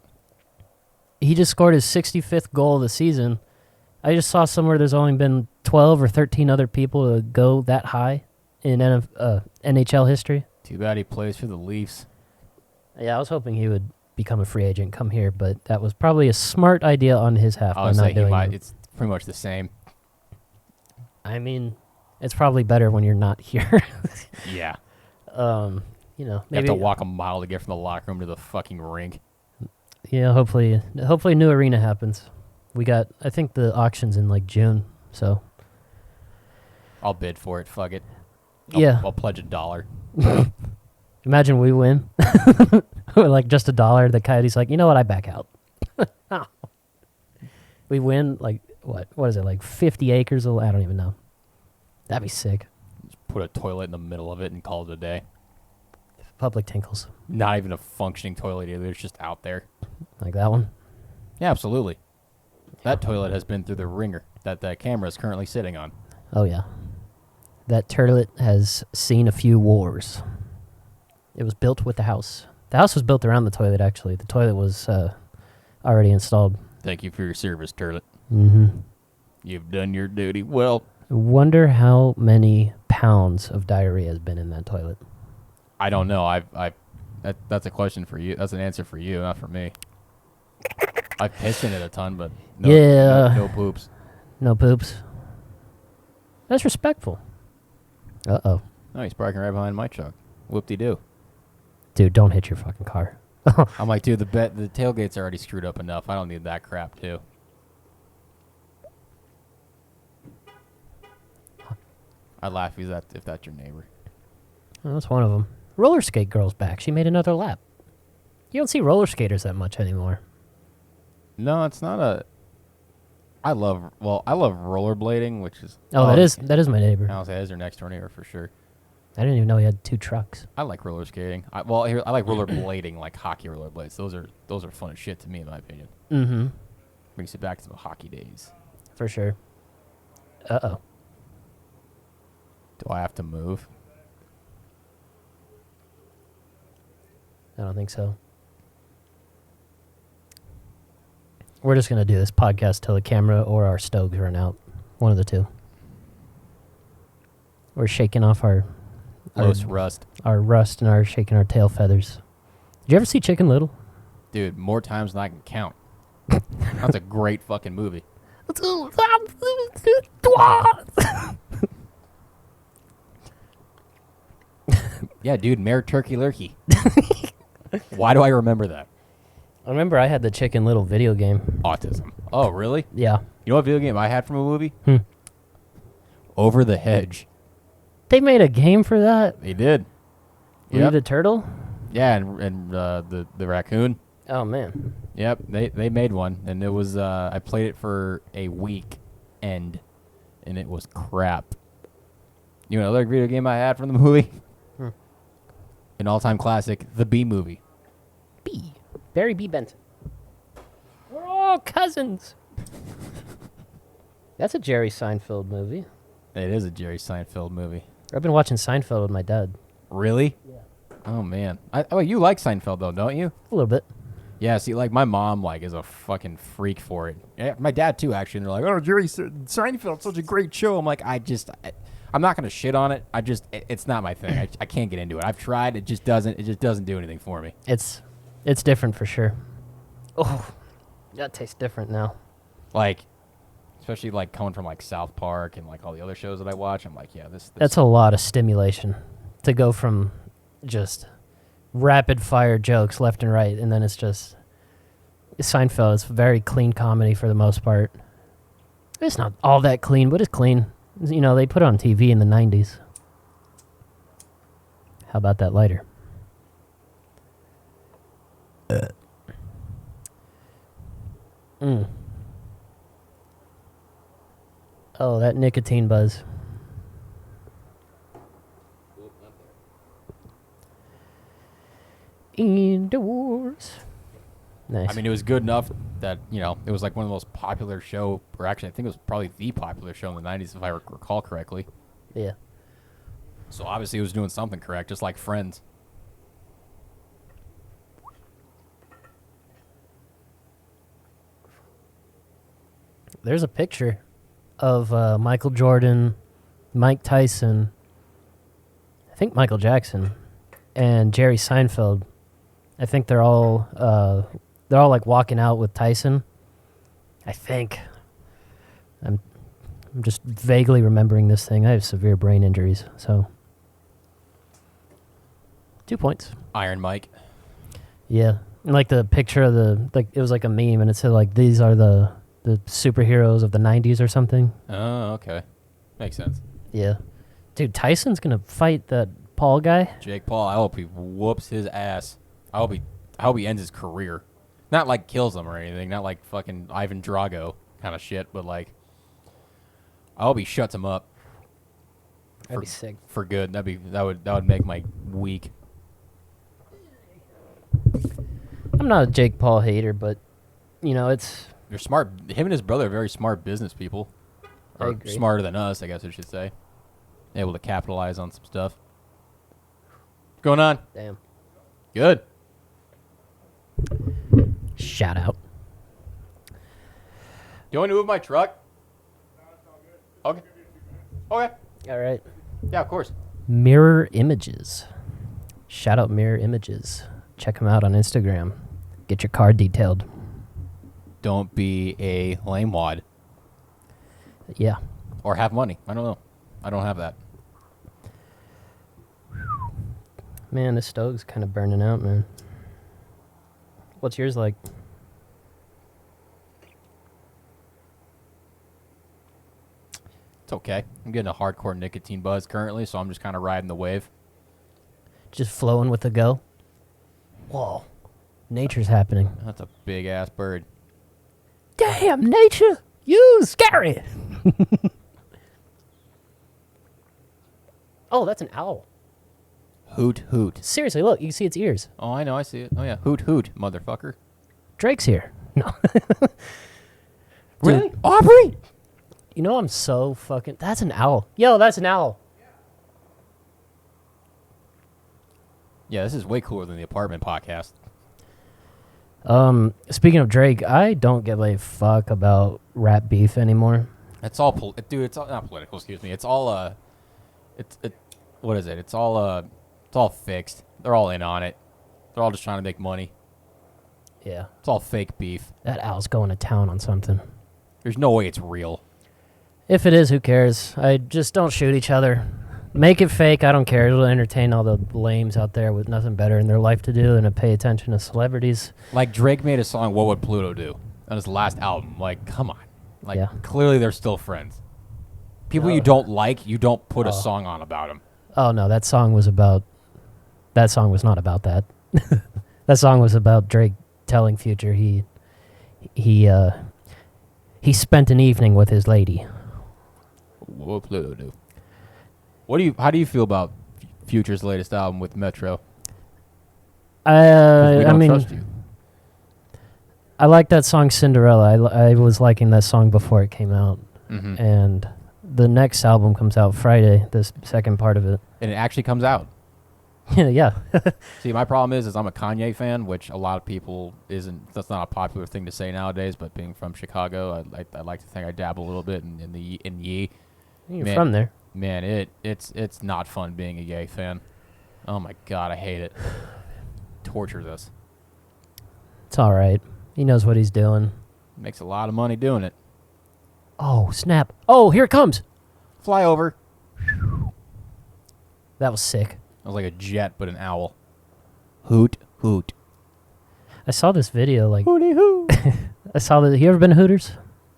He just scored his 65th goal of the season. I just saw somewhere there's only been 12 or 13 other people to go that high in NHL history. Too bad he plays for the Leafs. Yeah, I was hoping he would become a free agent, come here, but that was probably a smart idea on his half. I would say he might. It's pretty much the same. I mean, it's probably better when you're not here. Yeah. Maybe you have to walk a mile to get from the locker room to the fucking rink. Yeah, hopefully a new arena happens. I think the auction's in like June, so. I'll bid for it. Fuck it. I'll pledge $1. Imagine we win. Like just $1. The Coyotes like, you know what? I back out. We win like what is it, like 50 acres? I don't even know. That'd be sick. Just put a toilet in the middle of it and call it a day. Public Tinkles. Not even a functioning toilet either. It's just out there. Like that one? Yeah, absolutely. That toilet has been through the ringer that the camera is currently sitting on. Oh, yeah. That toilet has seen a few wars. It was built with the house. The house was built around the toilet, actually. The toilet was already installed. Thank you for your service, toilet. Mm-hmm. You've done your duty well. I wonder how many pounds of diarrhea has been in that toilet. I don't know. That's a question for you. That's an answer for you, not for me. I've pissed in it a ton, but no poops. No poops. That's respectful. Uh-oh. No, he's parking right behind my truck. Whoop-de-doo. Dude, don't hit your fucking car. I'm like, dude, the tailgate's already screwed up enough. I don't need that crap, too. I'd laugh if that's your neighbor. Well, that's one of them. Roller skate girl's back. She made another lap. You don't see roller skaters that much anymore. No, it's not a. I love rollerblading, which is. Oh, that is my neighbor. I'll say that is your next door neighbor for sure. I didn't even know he had 2 trucks. I like roller skating. I like rollerblading, like hockey rollerblades. Those are fun as shit to me, in my opinion. Mm-hmm. Brings you back to the hockey days. For sure. Uh-oh. Do I have to move? I don't think so. We're just going to do this podcast till the camera or our stoves run out. One of the two. We're shaking off our rust. Our rust and shaking our tail feathers. Did you ever see Chicken Little? Dude, more times than I can count. That's a great fucking movie. Yeah, dude, Mayor Turkey Lurkey. Why do I remember that? I remember I had the Chicken Little video game. Autism. Oh, really? Yeah. You know what video game I had from a movie? Over the Hedge. They made a game for that? They did. Yep. The turtle? Yeah, and the raccoon. Oh, man. Yep, they made one, and it was I played it for a week, and it was crap. You know another video game I had from the movie? An all-time classic, The Bee Movie. Bee. Barry B. Benton. We're all cousins. That's a Jerry Seinfeld movie. It is a Jerry Seinfeld movie. I've been watching Seinfeld with my dad. Really? Yeah. Oh, man. You like Seinfeld, though, don't you? A little bit. Yeah, see, like, my mom, like, is a fucking freak for it. Yeah, my dad, too, actually. And they're like, oh, Jerry Seinfeld's such a great show. I'm like, I'm not going to shit on it. It's not my thing. I can't get into it. I've tried. It just doesn't do anything for me. It's different for sure. Oh, that tastes different now. Like, especially, like, coming from, like, South Park and, like, all the other shows that I watch, I'm like, yeah, this. That's a lot of stimulation to go from just rapid-fire jokes left and right, and then it's just Seinfeld is very clean comedy for the most part. It's not all that clean, but it's clean. You know, they put it on TV in the 90s. How about that lighter? Oh, that nicotine buzz. Indoors. Nice. I mean, it was good enough that, you know, it was like one of the most popular show, or actually I think it was probably the popular show in the 90s, if I recall correctly. Yeah. So obviously it was doing something correct, just like Friends. There's a picture of Michael Jordan, Mike Tyson, I think Michael Jackson, and Jerry Seinfeld. I think they're all like walking out with Tyson. I think. I'm just vaguely remembering this thing. I have severe brain injuries, so 2 points. Iron Mike. Yeah, and like the picture of it was like a meme, and it said like these are the superheroes of the 90s or something. Oh, okay. Makes sense. Yeah. Dude, Tyson's going to fight that Paul guy. Jake Paul, I hope he whoops his ass. I hope he ends his career. Not like kills him or anything, not like fucking Ivan Drago kind of shit, but like I hope he shuts him up. That'd be sick. For good. That would make my week. I'm not a Jake Paul hater, but you know, They're smart. Him and his brother are very smart business people. I Or agree. smarter than us, I guess I should say. Able to capitalize on some stuff. What's going on? Damn. Good. Shout out. Do you want me to move my truck? Okay. Okay. All right. Yeah, of course. Mirror Images. Shout out Mirror Images. Check them out on Instagram. Get your car detailed. Don't be a lame wad. Yeah. Or have money. I don't know. I don't have that. Man, this stove's kind of burning out, man. What's yours like? It's okay. I'm getting a hardcore nicotine buzz currently, so I'm just kind of riding the wave. Just flowing with the go. Whoa. Nature's happening. That's a big-ass bird. Damn, nature! You scary! Oh, that's an owl. Hoot, hoot. Seriously, look. You can see its ears. Oh, I know. I see it. Oh, yeah. Hoot, hoot, motherfucker. Drake's here. No. Really? Dude, Aubrey? you know I'm so fucking... That's an owl. Yo, that's an owl. Yeah, this is way cooler than the apartment podcast. Speaking of Drake, I don't give a fuck about rap beef anymore. It's all, dude. It's all, not political. Excuse me. It's all what is it? It's all fixed. They're all in on it. They're all just trying to make money. Yeah. It's all fake beef. That owl's going to town on something. There's no way it's real. If it is, who cares? I just don't shoot each other. Make it fake. I don't care. It'll entertain all the lames out there with nothing better in their life to do than to pay attention to celebrities. Like Drake made a song, "What Would Pluto Do?" on his last album. Like, come on. Like, Yeah. clearly they're still friends. People you don't like, you don't put a song on about them. Oh, no. That song was not about that. That song was about Drake telling Future he spent an evening with his lady. What would Pluto do? How do you feel about Future's latest album with Metro? 'Cause we don't trust you. I like that song Cinderella. I was liking that song before it came out. Mm-hmm. And the next album comes out Friday, this second part of it. And it actually comes out. Yeah. See, my problem is I'm a Kanye fan, which a lot of people isn't. That's not a popular thing to say nowadays. But being from Chicago, I like to think I dabble a little bit in Ye. You're from there. Man, it's not fun being a Ye fan. Oh my God, I hate it. Tortures us. It's all right. He knows what he's doing. Makes a lot of money doing it. Oh, snap. Oh, here it comes. Fly over. That was sick. It was like a jet, but an owl. Hoot, hoot. I saw this video, like... Hooty hoo. I saw that... You ever been to Hooters?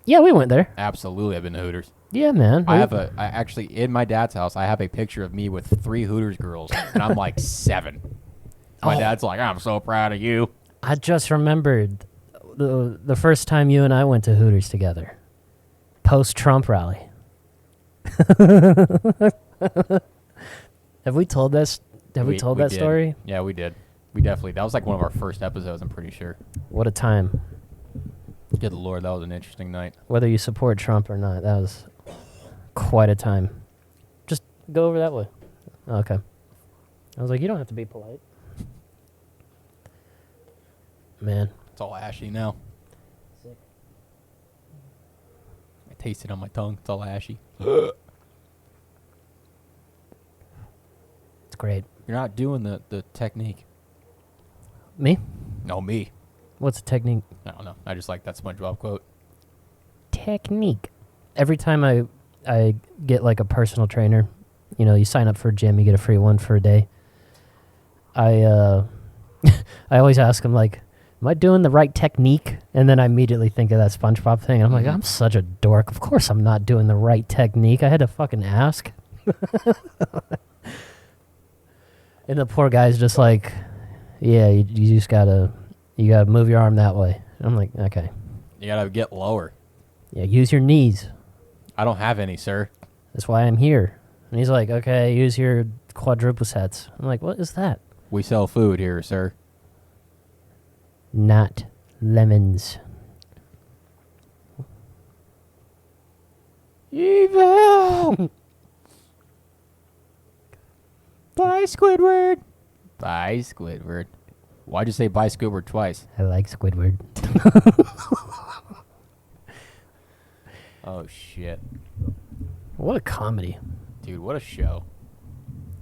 Yeah, we went there. Absolutely, I've been to Hooters. Yeah, man. I actually, in my dad's house, I have a picture of me with 3 Hooters girls, and I'm like 7. My dad's like, I'm so proud of you. I just remembered the first time you and I went to Hooters together. Post-Trump rally. Have we told this? We told that did. story? Yeah, we did. We definitely. That was like one of our first episodes, I'm pretty sure. What a time. Good Lord, that was an interesting night. Whether you support Trump or not, that was quite a time. Just go over that way. Okay. I was like, you don't have to be polite. Man. It's all ashy now. Sick. I taste it on my tongue. It's all ashy. It's great. You're not doing the technique. Me? No, me. What's the technique? I don't know. I just like that SpongeBob quote. Technique. Every time I get like a personal trainer, you know, you sign up for a gym, you get a free one for a day. I always ask him like, am I doing the right technique? And then I immediately think of that SpongeBob thing. I'm like, I'm such a dork. Of course I'm not doing the right technique. I had to fucking ask. And the poor guy's just like, yeah, you just gotta move your arm that way. And I'm like, okay. You gotta get lower. Yeah, use your knees. I don't have any, sir. That's why I'm here. And he's like, okay, use your quadruple-sets. I'm like, what is that? We sell food here, sir. Not lemons. Evil! Bye, Squidward. Bye, Squidward. Why'd you say bye, Squidward twice? I like Squidward. Oh, shit. What a comedy. Dude, what a show.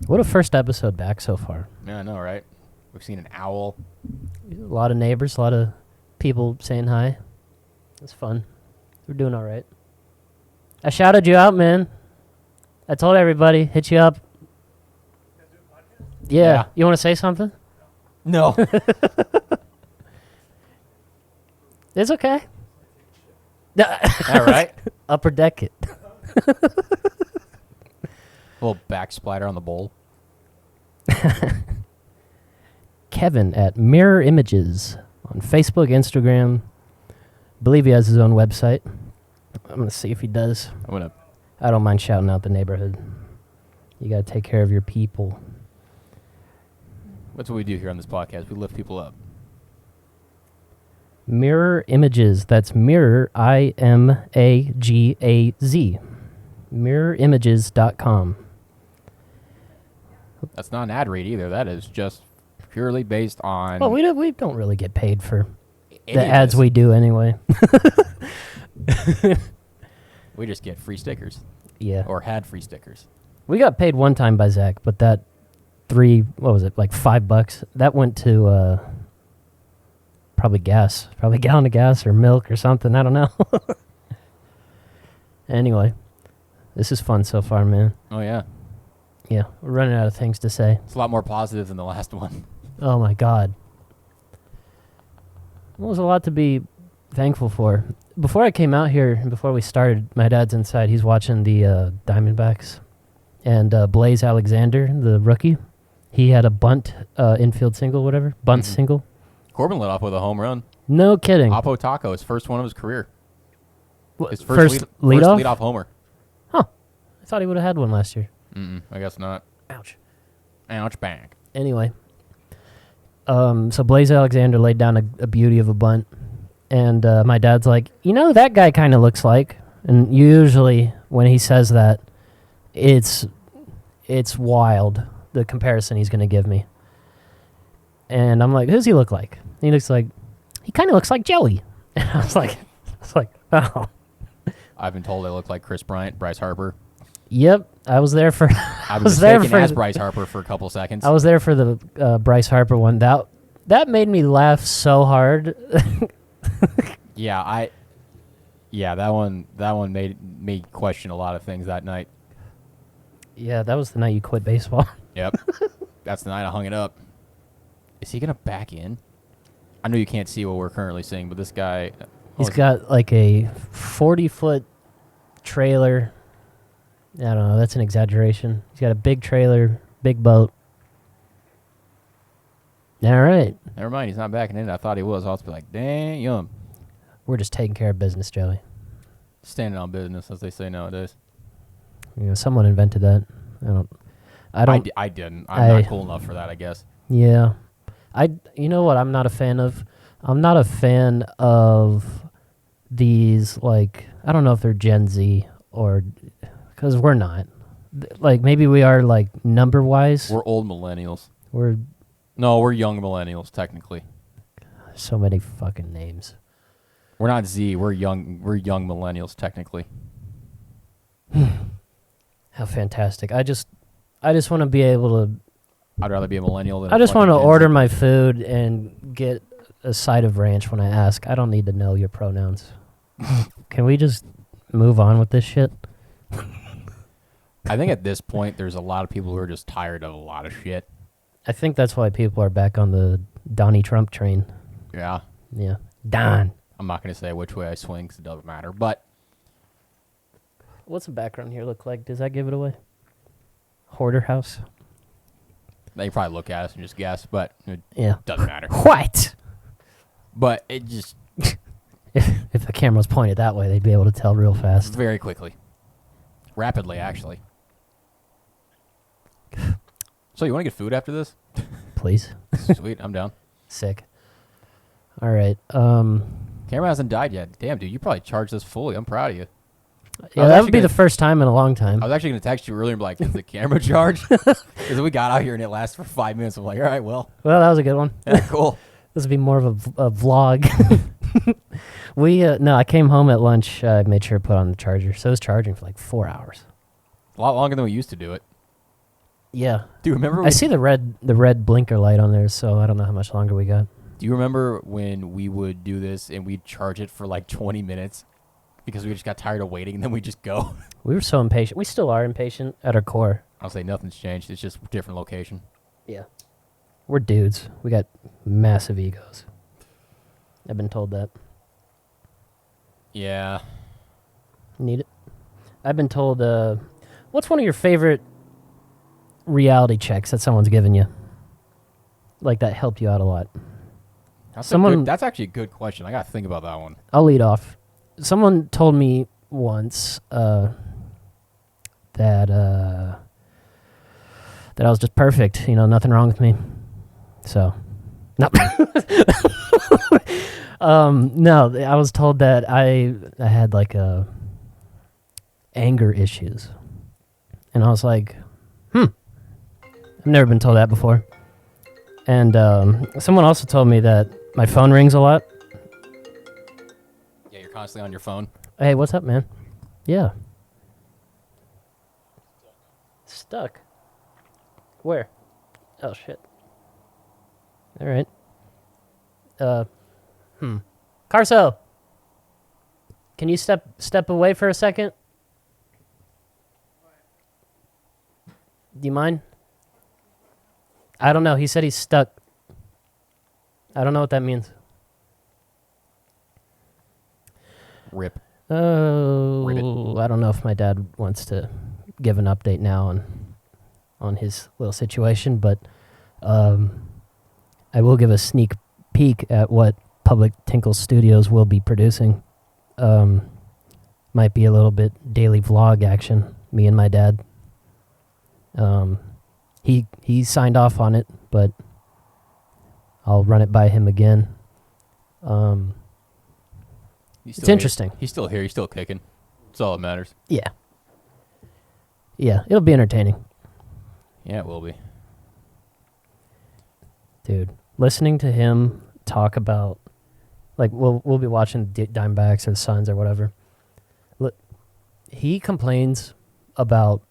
What a first episode back so far. Yeah, I know, right? We've seen an owl. A lot of neighbors, a lot of people saying hi. It's fun. We're doing all right. I shouted you out, man. I told everybody, hit you up. Yeah. You want to say something? No. It's okay. All right. Upper deck it. A little back splatter on the bowl. Kevin at Mirror Images on Facebook, Instagram. Believe he has his own website. I'm going to see if he does. I don't mind shouting out the neighborhood. You got to take care of your people. That's what we do here on this podcast. We lift people up. Mirror Images. That's Mirror, IMAGAZ. MirrorImages.com. That's not an ad read either. That is just purely based on... Well, we don't really get paid for any the of ads this. we do anyway. We just get free stickers. Yeah. Or had free stickers. We got paid one time by Zach, but that like $5? That went to probably gas. Probably a gallon of gas or milk or something. I don't know. Anyway, this is fun so far, man. Oh, yeah. Yeah, we're running out of things to say. It's a lot more positive than the last one. Oh, my God. Well, there's a lot to be thankful for. Before I came out here, and before we started, my dad's inside. He's watching the Diamondbacks. And Blaze Alexander, the rookie, he had a bunt infield single, whatever. Bunt single. Corbin lit off with a home run. No kidding. Oppo Taco, his first one of his career. His First first leadoff? leadoff homer. Huh. I thought he would have had one last year. I guess not. Ouch. Ouch, bang. Anyway. So Blaze Alexander laid down a beauty of a bunt. And my dad's like, that guy kind of looks like. And usually when he says that, it's wild, the comparison he's going to give me. And I'm like, who does he look like? He kind of looks like Joey. And I was like, oh. I've been told I look like Chris Bryant, Bryce Harper. Yep, I was there for. I was mistaken as Bryce Harper for a couple seconds. I was there for the Bryce Harper one. That made me laugh so hard. Yeah, that one made me question a lot of things that night. Yeah, that was the night you quit baseball. Yep. That's the night I hung it up. Is he going to back in? I know you can't see what we're currently seeing, but this guy... He's got like a 40-foot trailer. I don't know. That's an exaggeration. He's got a big trailer, big boat. All right. Never mind. He's not backing in. I thought he was. I'll just be like, damn. We're just taking care of business, Joey. Standing on business, as they say nowadays. Someone invented that. I don't. I didn't. I'm not cool enough for that, I guess. Yeah. You know what I'm not a fan of? I'm not a fan of these, like, I don't know if they're Gen Z or, because we're not. Like, maybe we are, like, number-wise. We're old millennials. We're young millennials, technically. So many fucking names. We're not Z. We're young millennials, technically. How fantastic. I just want to be able to... I'd rather be a millennial than I just want to Gen Z. order my food and get a side of ranch when I ask. I don't need to know your pronouns. Can we just move on with this shit? I think at this point, there's a lot of people who are just tired of a lot of shit. I think that's why people are back on the Donnie Trump train. Yeah. Yeah. Don. I'm not going to say which way I swing because it doesn't matter, but... What's the background here look like? Does that give it away? Hoarder house? They can probably look at us and just guess, but it doesn't matter. What? But it just... If the camera was pointed that way, they'd be able to tell real fast. Very quickly. Rapidly, actually. So you want to get food after this? Please. Sweet, I'm down. Sick. All right. Camera hasn't died yet. Damn, dude, you probably charged this fully. I'm proud of you. Yeah, that would be the first time in a long time. I was actually going to text you earlier and be like, is the camera charged? Because we got out here and it lasted for 5 minutes. I'm like, all right, well. Well, that was a good one. Yeah, cool. This would be more of a vlog. I came home at lunch. I made sure to put on the charger. So it was charging for like 4 hours. A lot longer than we used to do it. Yeah. Do you remember? I see the red blinker light on there, so I don't know how much longer we got. Do you remember when we would do this and we'd charge it for like 20 minutes because we just got tired of waiting and then we just go? We were so impatient. We still are impatient at our core. I'll say nothing's changed. It's just a different location. Yeah. We're dudes. We got massive egos. I've been told that. Yeah. Need it. I've been told. What's one of your favorite reality checks that someone's given you? Like that helped you out a lot. That's actually a good question. I got to think about that one. I'll lead off. Someone told me once that I was just perfect. Nothing wrong with me. So, no. No, I was told that I had like anger issues, and I was like, I've never been told that before. And someone also told me that my phone rings a lot. Yeah, you're constantly on your phone. Hey, what's up, man? Yeah. Stuck. Where? Oh, shit. All right. Carso, can you step away for a second? Do you mind? I don't know. He said he's stuck. I don't know what that means. Rip. Oh, I don't know if my dad wants to give an update now on his little situation, but I will give a sneak peek at what Public Tinkles Studios will be producing. Might be a little bit daily vlog action, me and my dad. He signed off on it, but I'll run it by him again. It's interesting. He's still here. He's still kicking. That's all that matters. Yeah. Yeah, it'll be entertaining. Yeah, it will be. Dude, listening to him talk about, like, we'll be watching Diamondbacks or the Suns or whatever. Look, he complains about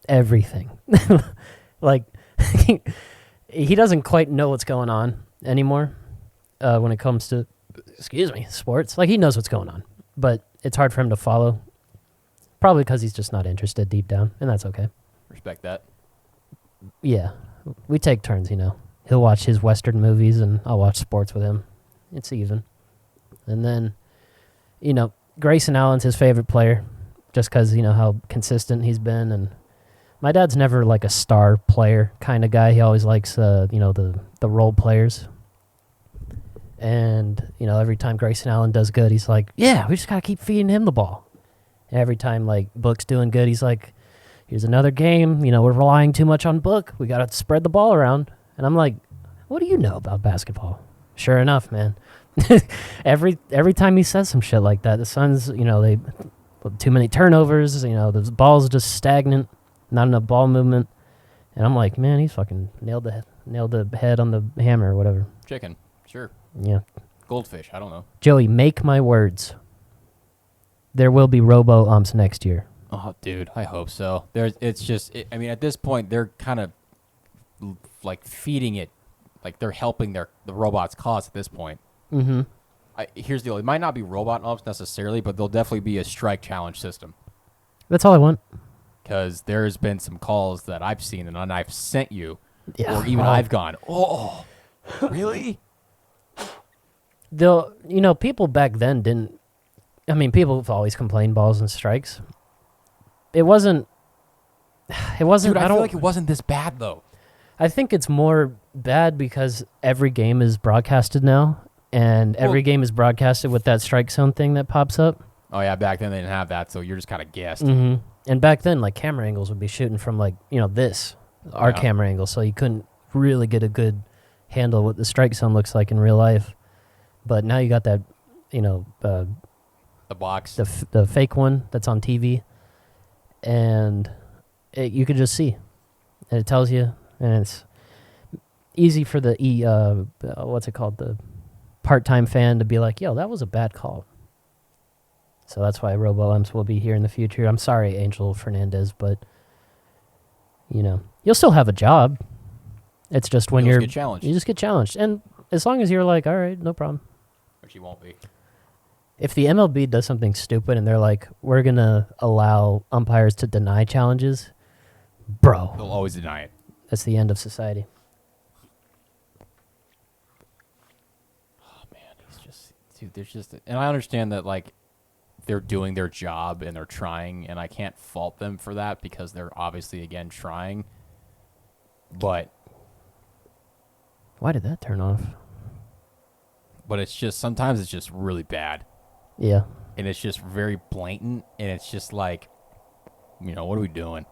everything. Like, he doesn't quite know what's going on anymore when it comes to, sports. Like, he knows what's going on, but it's hard for him to follow. Probably because he's just not interested deep down, and that's okay. Respect that. Yeah, we take turns, He'll watch his Western movies, and I'll watch sports with him. It's even. And then, Grayson Allen's his favorite player, just because, how consistent he's been. And my dad's never, like, a star player kind of guy. He always likes, the role players. And, every time Grayson Allen does good, he's like, yeah, we just got to keep feeding him the ball. And every time, like, Book's doing good, he's like, here's another game. We're relying too much on Book. We got to spread the ball around. And I'm like, what do you know about basketball? Sure enough, man. every time he says some shit like that, the Suns, they too many turnovers, the ball's just stagnant, not enough ball movement. And I'm like, man, he's fucking nailed the head on the hammer or whatever. Chicken. Sure. Yeah. Goldfish. I don't know. Joey, make my words. There will be robo-umps next year. Oh, dude, I hope so. At this point, they're kind of like feeding it, like they're helping the robots' cause at this point. Mm-hmm. Here's the deal. It might not be robot umps necessarily, but there'll definitely be a strike challenge system. That's all I want. Because there's been some calls that I've seen and I've sent you, yeah, or even I've gone, oh, really? People back then didn't. I mean, people have always complained balls and strikes. It wasn't. Dude, I feel like it wasn't this bad though. I think it's more bad because every game is broadcasted now, and every game is broadcasted with that strike zone thing that pops up. Oh yeah, back then they didn't have that, so you're just kind of guessed. Mm-hmm. And back then, like, camera angles would be shooting from, like, our camera angle, so you couldn't really get a good handle what the strike zone looks like in real life. But now you got that, the box, the fake one that's on TV, and you can just see, and it tells you, and it's easy for the the part-time fan to be like, yo, that was a bad call. So that's why robo-umps will be here in the future. I'm sorry, Angel Fernandez, but you'll still have a job. It's just when you just get challenged, and as long as you're like, all right, no problem. Which you won't be. If the MLB does something stupid and they're like, we're gonna allow umpires to deny challenges, bro, they'll always deny it. That's the end of society. Oh man, there's just, and I understand that, like, they're doing their job and they're trying, and I can't fault them for that because they're obviously, again, trying. But Why did that turn off? it's just, sometimes it's just really bad. Yeah. And it's just very blatant, and it's just like, what are we doing?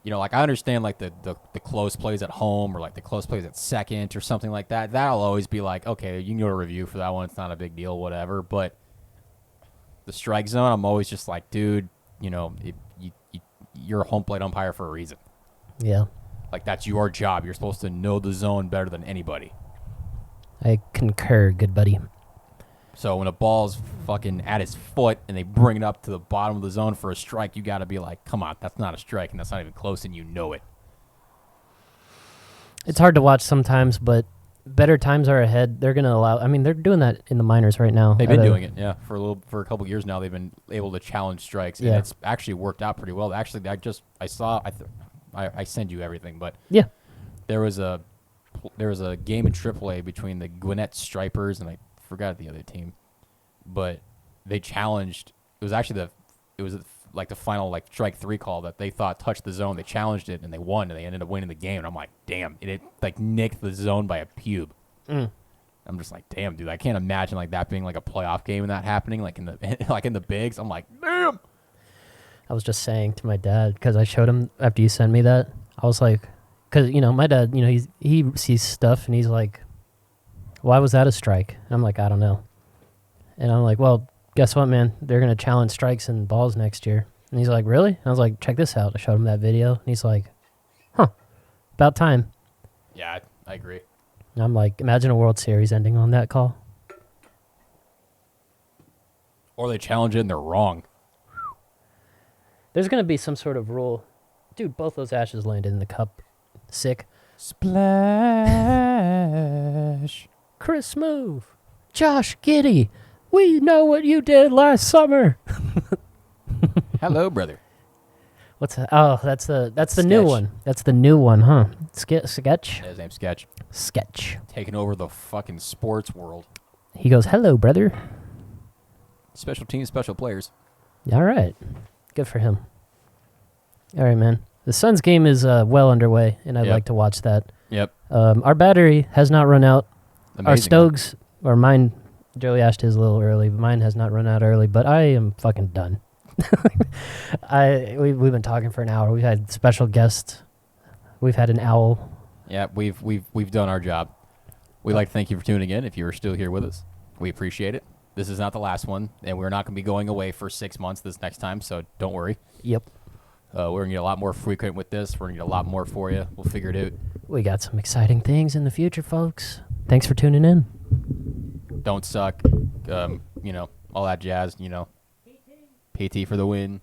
Like, I understand, like, the close plays at home or, like, the close plays at second or something like that. That'll always be like, okay, you can go to review for that one. It's not a big deal, whatever. But the strike zone, I'm always just like, dude, you're a home plate umpire for a reason. Yeah. Like, that's your job. You're supposed to know the zone better than anybody. I concur, good buddy. So when a ball's fucking at his foot and they bring it up to the bottom of the zone for a strike, you got to be like, come on, that's not a strike, and that's not even close, and you know it. It's hard to watch sometimes, but better times are ahead. They're going to allow... I mean, they're doing that in the minors right now. They've been doing it, yeah. For a couple of years now, they've been able to challenge strikes, and Yeah. it's actually worked out pretty well. Actually, I send you everything, but Yeah. there was a game in AAA between the Gwinnett Stripers and I forgot the other team, but they challenged. It was like the final like strike 3 call that they thought touched the zone. They challenged it and they won, and they ended up winning the game. And I'm like, damn, it like nicked the zone by a pube. I'm just like, damn, dude, I can't imagine like that being like a playoff game and that happening like in the bigs. I'm like, damn. I was just saying to my dad, because I showed him after you sent me that, I was like, because, my dad, he sees stuff and he's like, why was that a strike? And I'm like, I don't know. And I'm like, well, guess what, man? They're going to challenge strikes and balls next year. And he's like, really? And I was like, check this out. I showed him that video. And he's like, huh, about time. Yeah, I agree. And I'm like, imagine a World Series ending on that call. Or they challenge it and they're wrong. There's going to be some sort of rule. Dude, both those ashes landed in the cup. Sick. Splash. Chris, move. Josh, Giddy. We know what you did last summer. Hello, brother. What's that? Oh, that's the new Sketch. one. That's the new one, huh? Sketch? Yeah, his name's Sketch. Sketch. Taking over the fucking sports world. He goes, hello, brother. Special teams, special players. All right. Good for him. All right, man. The Suns game is well underway, and I'd Yep. like to watch that. Yep. Our battery has not run out. Amazing. Our Stogs, or mine, Joey asked his a little early, but mine has not run out early, but I am fucking done. We've been talking for an hour. We've had special guests. We've had an owl. Yeah, we've done our job. We'd like to thank you for tuning in. If you are still here with us, we appreciate it. This is not the last one, and we're not going to be going away for 6 months this next time, so don't worry. Yep. We're going to get a lot more frequent with this. We're going to get a lot more for you. We'll figure it out. We got some exciting things in the future, folks. Thanks for tuning in. Don't suck. All that jazz, PT for the win.